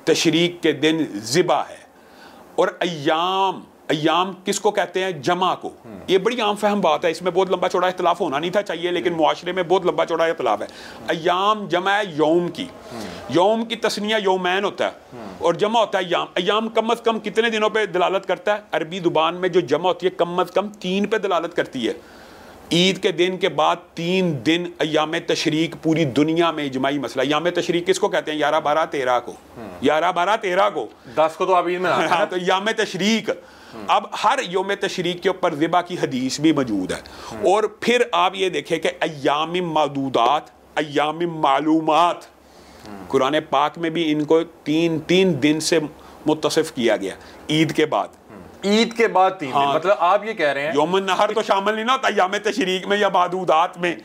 तशरीक के दिन ज़िबा है। और अय्याम किसको कहते हैं? जमा को। ये बड़ी आम फहम बात है, इसमें बहुत लंबा चौड़ा इख्तिलाफ होना नहीं था चाहिए, लेकिन मुआशरे में बहुत लंबा चौड़ा इख्तिलाफ है। अय्याम जमा है यौम की, यौम की तस्निया यौमैन होता है और जमा होता है अय्याम। अय्याम कम अज़ कम कितने दिनों पे दलालत करता है? अरबी ज़ुबान में जो जमा होती है कम अज़ कम 3 पे दलालत करती है। ईद के दिन के बाद 3 दिन अय्याम तशरीक पूरी दुनिया में इजमाई मसला। अय्याम तशरीक किसको कहते हैं? 11, 12, 13 को। 11, 12, 13 को, 10 को तो आप ईद में हाँ, तो अय्याम तशरीक। अब हर यौम तशरीक के ऊपर ज़िबा की हदीस भी मौजूद है। और फिर आप ये देखें कि अय्याम मादूदात, अय्याम मालूमात, कुरान पाक में भी इनको 3 दिन से मुत्तसिफ किया गया। ईद के बाद, ईद के बाद 3 हाँ, दिन, मतलब आप ये कह रहे हैं यौमुन नहर तो शामिल नहीं ना होता अय्याम तशरीक में या मादूदात में,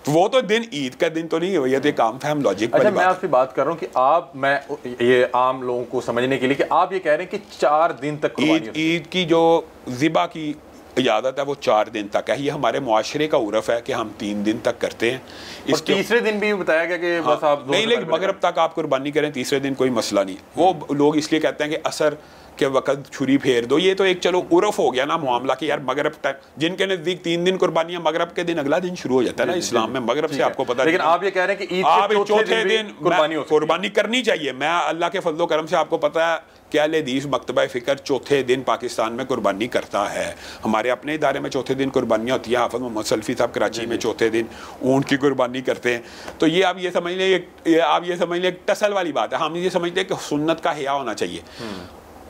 तो वो तो दिन ईद का दिन तो नहीं है। ये तो एक आम फहम लॉजिक। अच्छा, मैं आपसे बात कर रहा हूँ कि मैं ये आम लोगों को समझने के लिए कि आप ये कह रहे हैं कि 4 दिन तक ईद की जो ज़िबा की इजाज़त है वो 4 दिन तक है। ये हमारे मुआशरे का उर्फ है कि हम 3 दिन तक करते हैं। इसके तीसरे दिन भी बताया गया कि बस आप नहीं, लेकिन मगरब तक आप कुर्बानी करें, तीसरे दिन कोई मसला नहीं। वो लोग इसलिए कहते हैं कि असर के वक्त छुरी फेर दो। ये तो एक चलो उर्फ हो गया ना मामला कि यार मगरब टाइम, जिनके नज़दीक 3 दिन कुर्बानियां, मगरब के दिन अगला दिन शुरू हो जाता है ना इस्लाम में। मगरब से आपको पता, लेकिन आप ये कह रहे हैं कि ईद के चौथे दिन कुर्बानी करनी चाहिए। मैं अल्लाह के फजलो करम से आपको पता है कि अहले हदीस मकतबा फ़िक्र चौथे दिन पाकिस्तान में कुर्बानी करता है। हमारे अपने इदारे में चौथे दिन कुर्बानियाँ होती हैं। हाफ़िज़ मोहम्मद सल्फ़ी साहब कराची में चौथे दिन ऊँट की कुर्बानी करते हैं। तो ये आप ये समझ लें, आप ये समझ लें टसल वाली बात है। हम ये समझते हैं कि सुन्नत का हया होना चाहिए।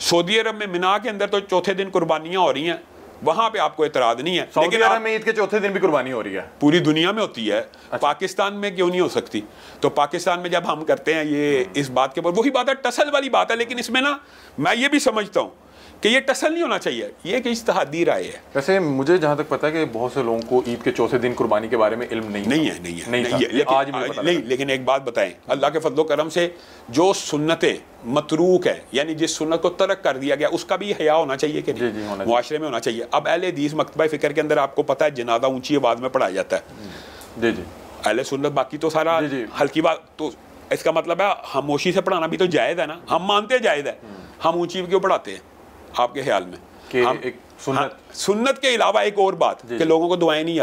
सऊदी अरब में मिना के अंदर तो चौथे दिन कुर्बानियाँ हो रही हैं, वहाँ पे आपको एतराज़ नहीं है। सऊदी अरब में ईद के चौथे दिन भी कुर्बानी हो रही है, पूरी दुनिया में होती है। अच्छा। पाकिस्तान में क्यों नहीं हो सकती? तो पाकिस्तान में जब हम करते हैं ये इस बात के ऊपर, वही बात है, टसल वाली बात है। लेकिन इसमें ना मैं ये भी समझता हूँ कि ये टसल नहीं होना चाहिए, ये कि इज्तिहादी राय है। वैसे मुझे जहाँ तक पता है कि बहुत से लोगों को ईद के चौथे दिन कुर्बानी के बारे में इल्म नहीं है। लेकिन एक बात बताएं, अल्लाह के फजलो करम से जो सुन्नतें मतरूक है, यानी जिस सुन्नत को तर्क कर दिया गया, उसका भी हया होना चाहिए कि नहीं, मुआशरे में होना चाहिए। अब अहले हदीस मकतबा फ़िक्र के अंदर आपको पता है जनाजा ऊंची आवाज़ में पढ़ाया जाता है। जी जी। अहले सुन्नत बाकी तो सारा हल्की बात, तो इसका मतलब है खामोशी से पढ़ाना भी तो जायज़ है ना। हम मानते हैं जायज़ है, हम ऊंची क्यों पढ़ाते हैं आपके ख्याल में? कि एक सुन्नत के अलावा एक और बात कि लोगों को दुआएं नहीं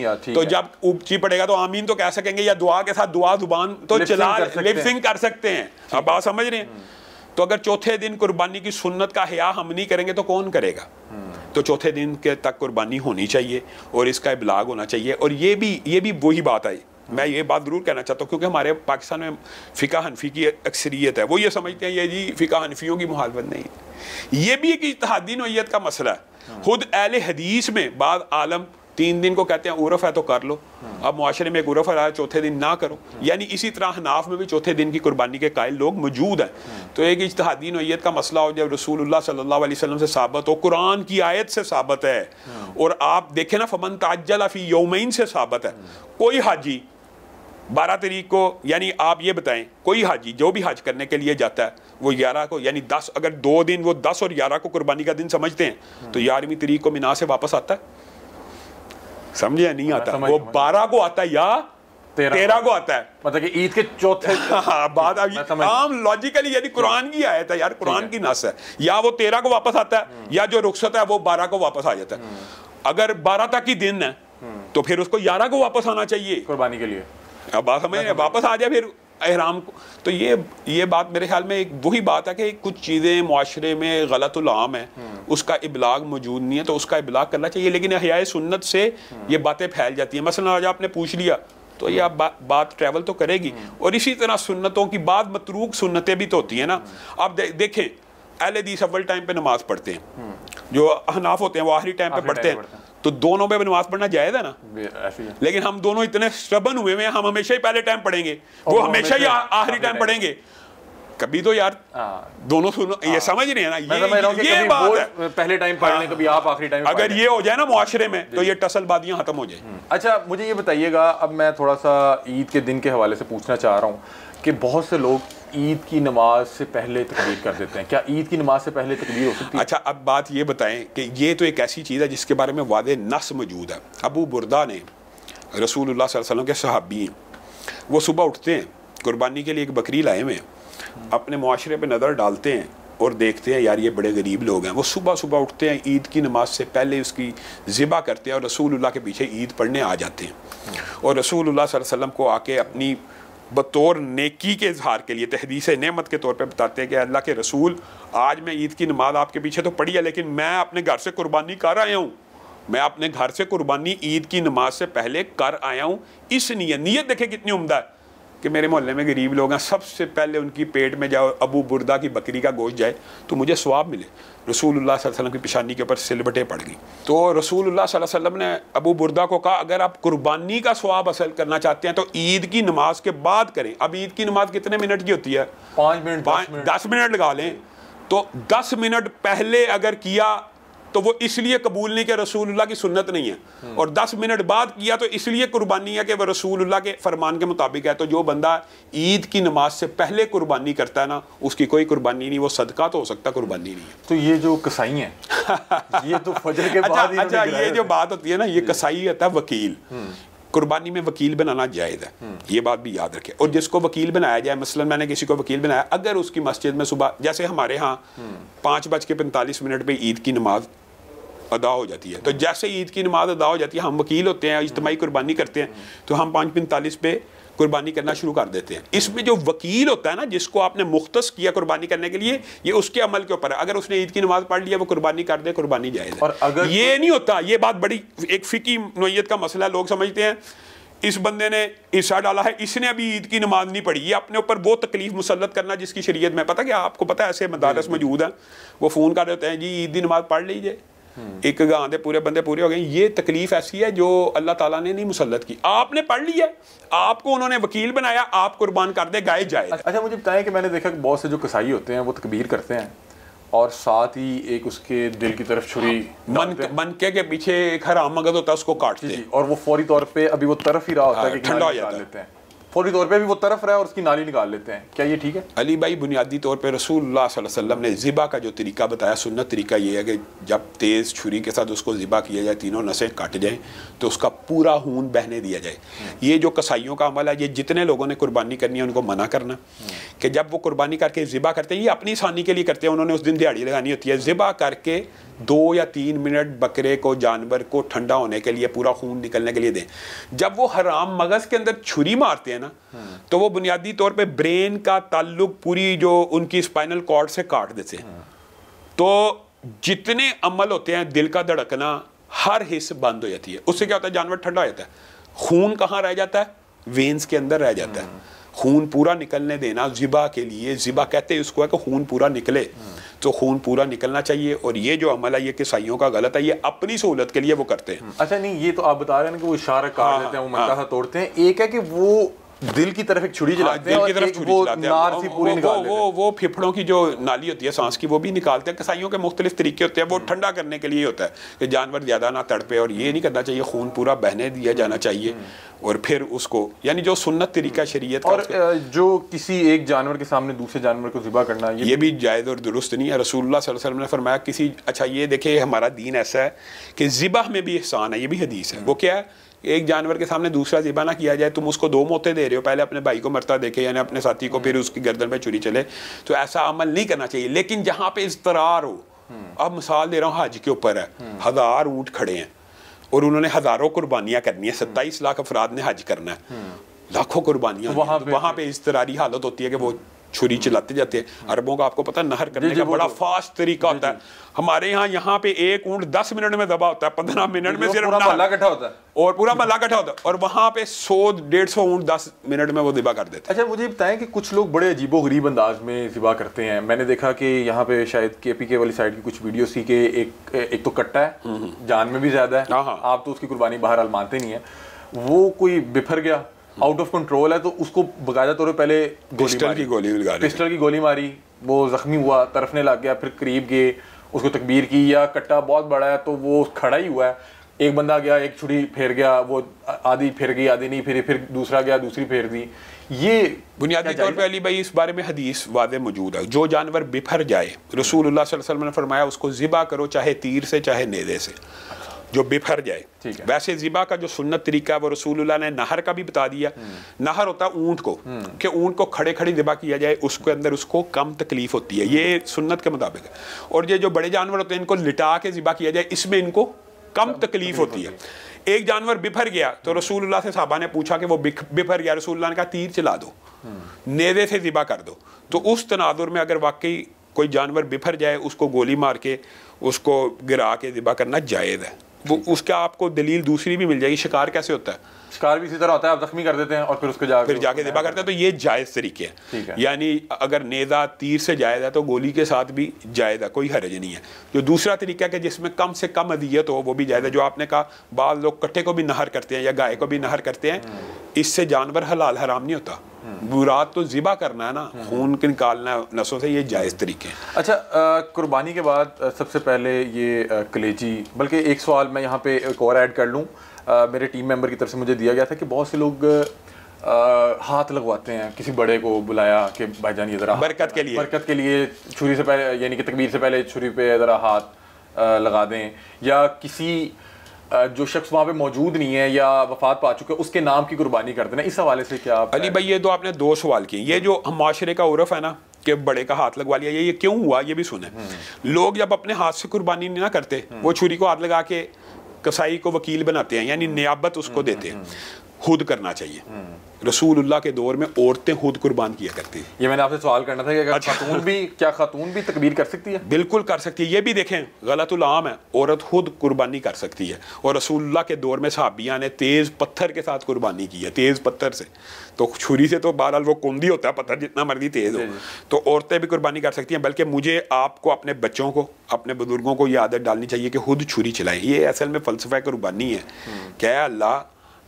आती। तो जब ऊंची पड़ेगा तो आमीन तो कह सकेंगे, या दुआ के साथ दुआ जुबान तो चला लिप सिंक कर सकते हैं। आप बात समझ रहे हैं? तो अगर चौथे दिन कुर्बानी की सुन्नत का हया हम नहीं करेंगे तो कौन करेगा? तो चौथे दिन के तक कुर्बानी होनी चाहिए और इसका इब्लाग होना चाहिए। और ये भी वही बात आई, मैं ये बात जरूर कहना चाहता हूँ, क्योंकि हमारे पाकिस्तान में फ़िक़ा हनफी की अक्सरियत है, वो ये समझते हैं ये जी फ़िक़ा हनफियों की मुखालफत नहीं। ये भी एक इज्तिहादी नौइयत का मसला है। खुद अहले हदीस में बाद आलम 3 दिन को कहते हैं उर्फ है तो कर लो, अब मुआशरे में एक उर्फ है चौथे दिन ना करो। यानी इसी तरह हनाफ में भी चौथे दिन की कुर्बानी के कायल लोग मौजूद हैं। तो एक इज्तिहादी नौइयत का मसला हो जब रसूलुल्लाह सल्लल्लाहु अलैहि वसल्लम से साबित हो, कुरान की आयत से साबित है, और आप देखें ना फमन ताज्जल फी यौमैन से साबित है। कोई हाजी 12 तारीख को, यानी आप ये बताएं कोई हाजी जो भी हज करने के लिए जाता है वो 11 को, यानी 10, अगर 2 दिन वो 10 और 11 को कुर्बानी का दिन समझते हैं तो 11वीं तारीख को मिना से वापस आता है, समझे? नहीं आता, वो 12 को आता है या 13 को आता है, मतलब कि ईद के चौथे। बात आम लॉजिकली, यानी कुरान की आयत है यार, कुरान की नस है, या वो 13 को वापस आता है या जो रुखसत है वो 12 को वापस आ जाता है। अगर 12 तक ही दिन है तो फिर उसको 11 को वापस आना चाहिए कुर्बानी के लिए। अब बात समझ, वापस आ जाए फिर एहराम को। तो ये बात मेरे ख्याल में एक वही बात है कि कुछ चीज़ें मुआशरे में गलतुल आम है, उसका इबलाग मौजूद नहीं है, तो उसका इबलाग करना चाहिए। लेकिन अहयाए सुन्नत से ये बातें फैल जाती हैं। मसलन आज आपने पूछ लिया तो ये बात ट्रैवल तो करेगी। और इसी तरह सुन्नतों की बाद मतरूक सुन्नतें भी तो होती हैं ना। आप देखें अहले हदीस अव्वल टाइम पे नमाज पढ़ते हैं, जो हनाफ होते हैं वो आखिरी टाइम पे पढ़ते हैं, तो दोनों में नमाज पढ़ना जायज़ है ना। लेकिन हम दोनों इतने स्टबन हुए हैं, हम हमेशा ही पहले टाइम पढ़ेंगे, वो हमेशा ही आखिरी टाइम पढ़ेंगे। कभी तो यार दोनों सुनो, ये समझ रहे हैं ना, ये बात है, पहले टाइम पढ़ने, कभी आप आखिरी टाइम। अगर ये हो जाए ना मुआशरे में तो ये टसलबादियां खत्म हो जाए। अच्छा, मुझे ये बताइएगा, अब मैं थोड़ा सा ईद के दिन के हवाले से पूछना चाह रहा हूँ कि बहुत से लोग ईद की नमाज से पहले तकबीर कर देते हैं। क्या ईद की नमाज से पहले तकबीर हो सकती है? अच्छा, अब बात ये बताएं कि ये तो एक ऐसी चीज़ है जिसके बारे में वादे नस मौजूद है। अबू बुरदा ने रसूलुल्लाह सल्लल्लाहु अलैहि वसल्लम के सहाबी, वो सुबह उठते हैं, कुर्बानी के लिए एक बकरी लाए हुए हैं, अपने मुआशरे पे नज़र डालते हैं और देखते हैं यार ये बड़े गरीब लोग हैं। वो सुबह सुबह उठते हैं, ईद की नमाज से पहले उसकी ज़िबा करते हैं और रसूलुल्लाह के पीछे ईद पढ़ने आ जाते हैं। और रसूलुल्लाह सल्लल्लाहु अलैहि वसल्लम को आके अपनी बतौर नेकी के इजहार के लिए तहदीस नेमत के तौर पे बताते हैं कि अल्लाह के रसूल, आज मैं ईद की नमाज आपके पीछे तो पढ़ी है, लेकिन मैं अपने घर से कुर्बानी कर आया हूँ, मैं अपने घर से कुर्बानी ईद की नमाज से पहले कर आया हूँ। इस नीयत देखे कितनी उम्दा है कि मेरे मोहल्ले में गरीब लोग हैं, सबसे पहले उनकी पेट में जाओ अबू बुरदा की बकरी का गोश्त जाए तो मुझे सवाब मिले। रसूलुल्लाह सल्लल्लाहु अलैहि वसल्लम की पेशानी के ऊपर सिलबटें पड़ गई। तो रसूलुल्लाह सल्लल्लाहु अलैहि वसल्लम ने अबू बुरदा को कहा, अगर आप कुर्बानी का सवाब हासिल करना चाहते हैं तो ईद की नमाज के बाद करें। अब ईद की नमाज कितने मिनट की होती है? 5 मिनट, 10 मिनट लगा लें। तो 10 मिनट पहले अगर किया तो वो इसलिए कबूल नहीं कि रसूलुल्लाह की सुन्नत नहीं है, और 10 मिनट बाद किया तो इसलिए कुर्बानी है कि वह रसूलुल्लाह के फरमान के मुताबिक है। तो जो बंदा ईद की नमाज से पहले कुर्बानी करता है ना, उसकी कोई कुर्बानी नहीं, वो सदका तो हो सकता, कुर्बानी नहीं है। तो ये जो कसाई हैं ये तो फजर के बाद अच्छा, ये जो बात होती है ना, ये कसाई होता है वकील। कुर्बानी में वकील बनाना जायज़ है, ये बात भी याद रखें। और जिसको वकील बनाया जाए, मसलन मैंने किसी को वकील बनाया, अगर उसकी मस्जिद में सुबह, जैसे हमारे यहाँ 5:45 पे ईद की नमाज अदा हो जाती है, तो जैसे ईद की नमाज अदा हो जाती है, हम वकील होते हैं, इज्तिमाई कुर्बानी करते हैं, तो हम 5:45 पे कुर्बानी करना शुरू कर देते हैं। इसमें जो वकील होता है ना, जिसको आपने मुख्तस किया कुर्बानी करने के लिए, ये उसके अमल के ऊपर है। अगर उसने ईद की नमाज पढ़ लिया, वो कुर्बानी कर दे, कुर्बानी जायज़ है। और अगर ये नहीं होता, ये बात बड़ी एक फिकी नौइयत का मसला है। लोग समझते हैं इस बंदे ने हिस्सा डाला है, इसने अभी ईद की नमाज नहीं पढ़ी, ये अपने ऊपर वो तकलीफ मुसल्लत करना जिसकी शरीयत में, पता क्या आपको पता है, ऐसे मदारस मौजूद हैं, वो फ़ोन कर देते हैं जी ईद की नमाज पढ़ लीजिए, एक गांव के पूरे बंदे पूरे हो गए। ये तकलीफ ऐसी है जो अल्लाह ताला ने नहीं मुसल्लत की, आपने पढ़ लिया, आपको उन्होंने वकील बनाया, आप कुर्बान कर दे, गाय जाए। अच्छा, मुझे बताएं कि मैंने देखा कि बहुत से जो कसाई होते हैं वो तकबीर करते हैं और साथ ही एक उसके दिल की तरफ छुरी मनके के पीछे एक हराम मगज होता है, उसको काटते हैं, और वो फौरी तौर पे अभी वो तरफ ही रहा होता है कि ठंडा हो जाता लेते हैं, फौरी तौर पे भी वो तरफ रहा है और उसकी नाली निकाल लेते हैं। क्या ये ठीक है? अली भाई, बुनियादी तौर पे रसूलुल्लाह सल्लल्लाहु अलैहि वसल्लम ने ज़िबा का जो तरीका बताया, सुन्नत तरीका ये है कि जब तेज़ छुरी के साथ उसको ज़िबा किया जाए, तीनों नसें काट जाएं, तो उसका पूरा खून बहने दिया जाए। ये जो कसाईयों का अमल है, ये जितने लोगों ने कुर्बानी करनी है उनको मना करना कि जब वो कुर्बानी करके ज़िबा करते हैं, ये अपनी आसानी के लिए करते हैं, उन्होंने उस दिन दिहाड़ी लगानी होती है, ज़िबा करके 2 या 3 मिनट बकरे को, जानवर को ठंडा होने के लिए, पूरा खून निकलने के लिए दें। जब वो हराम मगज़ के अंदर छुरी मारते हैं ना, तो वो बुनियादी तौर पे ब्रेन का ताल्लुक पूरी जो उनकी स्पाइनल कॉर्ड से काट देते हैं। तो जितने अमल होते हैं, दिल का धड़कना, हर हिस्स बंद हो जाती है। उससे क्या होता है, जानवर ठंडा हो जाता है। खून कहाँ रह जाता है? वेन्स के अंदर रह जाता है। खून पूरा निकलने देना ज़िबा के लिए, ज़िबा कहते हैं उसको है कि खून पूरा निकले, तो खून पूरा निकलना चाहिए। और ये जो अमल है ये कसाईयों का गलत है, ये अपनी सहूलत के लिए वो करते हैं। अच्छा नहीं, ये तो आप बता रहे हैं कि वो इशारा काट देते हैं, वो मंदा सा तोड़ते हैं। एक है कि वो दिल की तरफ एक छुरी चलाते हैं, दिल की तरफ छुरी चलाते हैं, वो फेफड़ों की जो नाली होती है सांस की वो भी निकालते हैं। कसाईयों के मुख्तलिफ तरीके होते हैं, वो ठंडा करने के लिए होता है कि जानवर ज़्यादा ना तड़पे, और ये नहीं करना चाहिए, खून पूरा बहने दिया जाना चाहिए और फिर उसको, यानी जो सुन्नत तरीका शरीयत। और जो किसी एक जानवर के सामने दूसरे जानवर को ज़िबा करना, ये भी जायज़ और दुरुस्त नहीं है। रसूलुल्लाह सल्लल्लाहु अलैहि वसल्लम ने फरमाया किसी, अच्छा ये देखिए हमारा दीन ऐसा है कि ज़िबा में भी एहसान है, ये भी हदीस है। वो क्या है, एक जानवर के सामने दूसरा ज़िबा ना किया जाए। तुम उसको 2 मौतें दे रहे हो, पहले अपने भाई को मरता देखे यानी अपने साथी को, फिर उसकी गर्दन पे छुरी चले, तो ऐसा अमल नहीं करना चाहिए। लेकिन जहाँ पे इज़्तरार हो, अब मिसाल दे रहा हूँ, हज के ऊपर है, 1000 ऊँट खड़े हैं और उन्होंने हज़ारों कुर्बानियाँ करनी है, 27 लाख अफराद ने हज करना है, लाखों कुर्बानियाँ, वहाँ पे इज़्तरारी हालत होती है कि वो छुरी चलाते जाते हैं। अरबों का आपको पता है नहर करने का बड़ा फास्ट तरीका होता है। हमारे यहाँ पे एक ऊँट 10 मिनट में दबा होता है, 15 मिनट में सिर्फ महल्ला इकट्ठा होता है, और पूरा महल्ला इकट्ठा होता है, और वहाँ पे 100-150 ऊँट 10 मिनट में वो ज़िबा कर देते हैं। अच्छा मुझे बताएं कि कुछ लोग बड़े अजीबोगरीब अंदाज में ज़िबा करते हैं। मैंने देखा कि यहाँ पे शायद KPK वाली साइड की कुछ वीडियोस थी कि एक तो कट्टा है, जान में भी ज्यादा है, आप तो उसकी कुर्बानी बहरहाल मानते नहीं है, वो कोई बिफर गया, आउट ऑफ कंट्रोल है, तो उसको बकायदा तौर पे पहले पिस्टल की गोली मारी, वो जख्मी हुआ, तरफने लग गया, फिर करीब गए, उसको तकबीर की, या कट्टा बहुत बड़ा है तो वो खड़ा ही हुआ है, एक बंदा गया, एक छुरी फेर गया, वो आधी फिर गई, आधी नहीं फिरी, फिर दूसरा गया, दूसरी फेर दी। ये बुनियादी तौर पे अली भाई इस बारे में हदीस वादे मौजूद है, जो जानवर बिफर जाए रसूलुल्लाह सल्लल्लाहु अलैहि वसल्लम ने फरमाया उसको ज़िबा करो, चाहे तीर से चाहे नेज़े से, जो बिफर जाए। वैसे ज़िबा का जो सुन्नत तरीका है वो रसूलुल्लाह ने नहर का भी बता दिया। नहर होता है ऊँट को, कि ऊँट को खड़े खड़े ज़िबा किया जाए, उसके अंदर उसको कम तकलीफ होती है, ये सुन्नत के मुताबिक है। और ये जो बड़े जानवर होते हैं इनको लिटा के ज़िबा किया जाए, इसमें इनको कम तकलीफ होती है। एक जानवर बिफर गया तो रसूलुल्लाह से सहाबा ने पूछा कि वो बिफर गया, रसूलुल्लाह ने कहा तीर चला दो, नेज़े से ज़िबा कर दो। तो उस तनाजुर में अगर वाकई कोई जानवर बिफर जाए, उसको गोली मार के उसको गिरा के ज़िबा करना जायज़ है। वो उसका आपको दलील दूसरी भी मिल जाएगी। शिकार कैसे होता है, शिकार भी इसी तरह होता है, आप जख्मी कर देते हैं और फिर उसको जाके ज़िबा करते हैं, तो ये जायज़ तरीके हैं। यानी अगर नेज़ा तीर से जायज़ है तो गोली के साथ भी जायज़ है, कोई हर्ज नहीं है। जो दूसरा तरीका है जिसमें कम से कम अदियत हो वो भी जायज़ है। जो आपने कहा बाल लोग कट्टे को भी नहर करते हैं या गाय को भी नहर करते हैं, इससे जानवर हलाल हराम नहीं होता। मुराद तो ज़िबा करना है ना, खून निकालना नसों से, ये जायज़ तरीके हैं। अच्छा कुर्बानी के बाद सबसे पहले ये कलेजी, बल्कि एक सवाल मैं यहाँ पे एक और ऐड कर लूँ, मेरे टीम मेंबर की तरफ से मुझे दिया गया था कि बहुत से लोग हाथ लगवाते हैं, किसी बड़े को बुलाया कि भाईजान ये ज़रा बरकत के लिए छुरी से पहले, यानी कि तकबीर से पहले छुरी पे ज़रा हाथ लगा दें, या किसी जो शख्स वहाँ पे मौजूद नहीं है या वफात पा चुके उसके नाम की कुर्बानी कर देना, इस हवाले से क्या अली भाई ये तो आपने 2 सवाल किए। ये जो हम माशरे का उर्फ है ना कि बड़े का हाथ लगवा लिया, ये क्यों हुआ ये भी सुने। लोग जब अपने हाथ से कुर्बानी नहीं ना करते, वो छुरी को हाथ लगा के कसाई को वकील बनाते हैं, यानी नियाबत उसको देते हैं। खुद करना चाहिए। रसूलुल्लाह के दौर में औरतें खुद कुर्बान किया करती हैं। ये मैंने आपसे सवाल करना था कि अगर खातून भी तकबीर कर सकती है? बिल्कुल कर सकती है। ये भी देखें गलतुल आम है, औरत खुद कुर्बानी कर सकती है। और रसूलुल्लाह के दौर में सहाबिया ने तेज़ पत्थर के साथ कुर्बानी की है, तेज़ पत्थर से। तो छुरी से तो बहरहाल वो कुंदी होता है, पत्थर जितना मर्जी तेज़ हो, तो औरतें भी कुर्बानी कर सकती हैं। बल्कि मुझे आपको अपने बच्चों को, अपने बुजुर्गों को ये आदत डालनी चाहिए कि खुद छुरी चलाएं। ये असल में फ़लसफ़ा कुर्बानी है। क्या अल्लाह,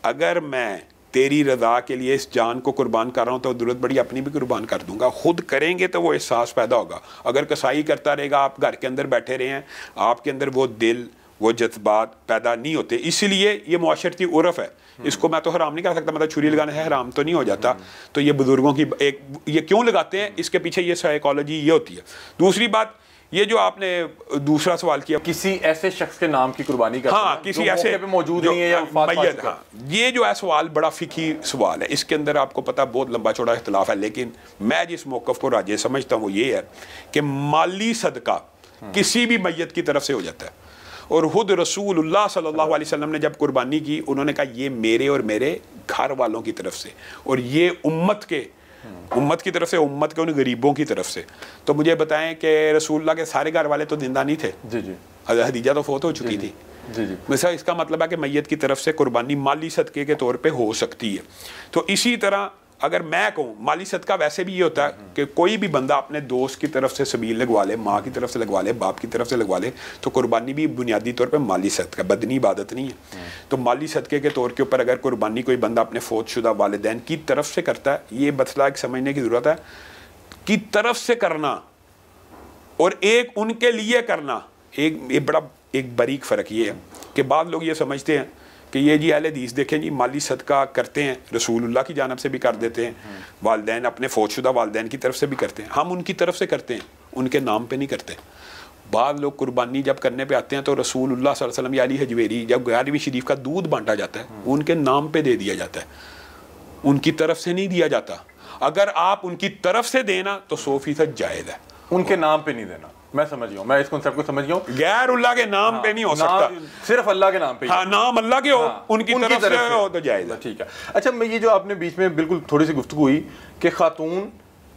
अगर मैं तेरी रज़ा के लिए इस जान को कुर्बान कर रहा हूँ तो ज़रूरत पड़ी अपनी भी कुर्बान कर दूंगा। खुद करेंगे तो वो एहसास पैदा होगा। अगर कसाई करता रहेगा, आप घर के अंदर बैठे रहे हैं, आपके अंदर वो दिल, वो जज्बात पैदा नहीं होते। इसलिए ये मुआशरती उर्फ है, इसको मैं तो हराम नहीं कर सकता। मतलब छुरी लगाने से हराम तो नहीं हो जाता। तो ये बुजुर्गों की एक, ये क्यों लगाते हैं, इसके पीछे ये साइकोलॉजी ये होती है। दूसरी बात, ये जो आपने दूसरा सवाल किया, किसी ऐसे शख्स के नाम की कुर्बानी करना, हाँ, किसी ऐसे पे मौजूद नहीं है या मैयत, हाँ, ये जो है सवाल बड़ा फिकी सवाल है। इसके अंदर आपको पता बहुत लंबा चौड़ा इख्तिलाफ है। लेकिन मैं जिस मौक़िफ़ को राजे समझता हूँ वो ये है कि माली सदका किसी भी मैयत की तरफ से हो जाता है। और खुद रसूलुल्लाह सल्लल्लाहु अलैहि वसल्लम ने जब कुर्बानी की, उन्होंने कहा ये मेरे और मेरे घर वालों की तरफ से, और ये उम्मत की तरफ से, उम्मत के उन गरीबों की तरफ से। तो मुझे बताएं कि रसूलुल्लाह के सारे घर वाले तो जिंदा नहीं थे। जी जी। हदीजा तो फोत हो चुकी थी। जी जी। वैसा इसका मतलब है कि मैयत की तरफ से कुर्बानी माली सदक़े के तौर पे हो सकती है। तो इसी तरह अगर मैं कहूँ माली सदका वैसे भी ये होता है कि कोई भी बंदा अपने दोस्त की तरफ से सबील लगवा ले, माँ की तरफ से लगवा ले, बाप की तरफ से लगवा ले, तो कुर्बानी भी बुनियादी तौर पे माली सदका, बदनी इबादत नहीं है। तो माली सदके के तौर के ऊपर अगर कुर्बानी कोई बंदा अपने फौतशुदा वालिदैन की तरफ से करता है, ये मसला एक समझने की ज़रूरत है की तरफ से करना और एक उनके लिए करना, एक बड़ा एक बारीक फ़र्क ये है कि बाद लोग ये समझते हैं कि ये जी अहले हदीस देखें जी माली सदका करते हैं, रसूलुल्लाह की जानब से भी कर देते हैं, वालदैन अपने फौतशुदा वालदैन की तरफ से भी करते हैं, हम उनकी तरफ से करते हैं, उनके नाम पे नहीं करते। बाद लोग कुर्बानी जब करने पे आते हैं तो रसूलुल्लाह सल्लल्लाहु अलैहि वसल्लम या अली हजवेरी जब 11वीं शरीफ का दूध बांटा जाता है उनके नाम पे दे दिया जाता है, उनकी तरफ से नहीं दिया जाता। अगर आप उनकी तरफ से देना तो 100% जायज़ है, उनके नाम पे नहीं देना। मैं समझ गया हूँ, मैं इस कॉन्सेप्ट को समझ गया हूँ। गैर अल्लाह के नाम पे नहीं हो सकता, सिर्फ अल्लाह के नाम पे। हाँ, नाम अल्लाह के हो, उनकी तरफ से हो तो जायज़ है। ठीक है। अच्छा, मैं ये जो आपने बीच में बिल्कुल थोड़ी सी गुफ्तगू हुई कि खातून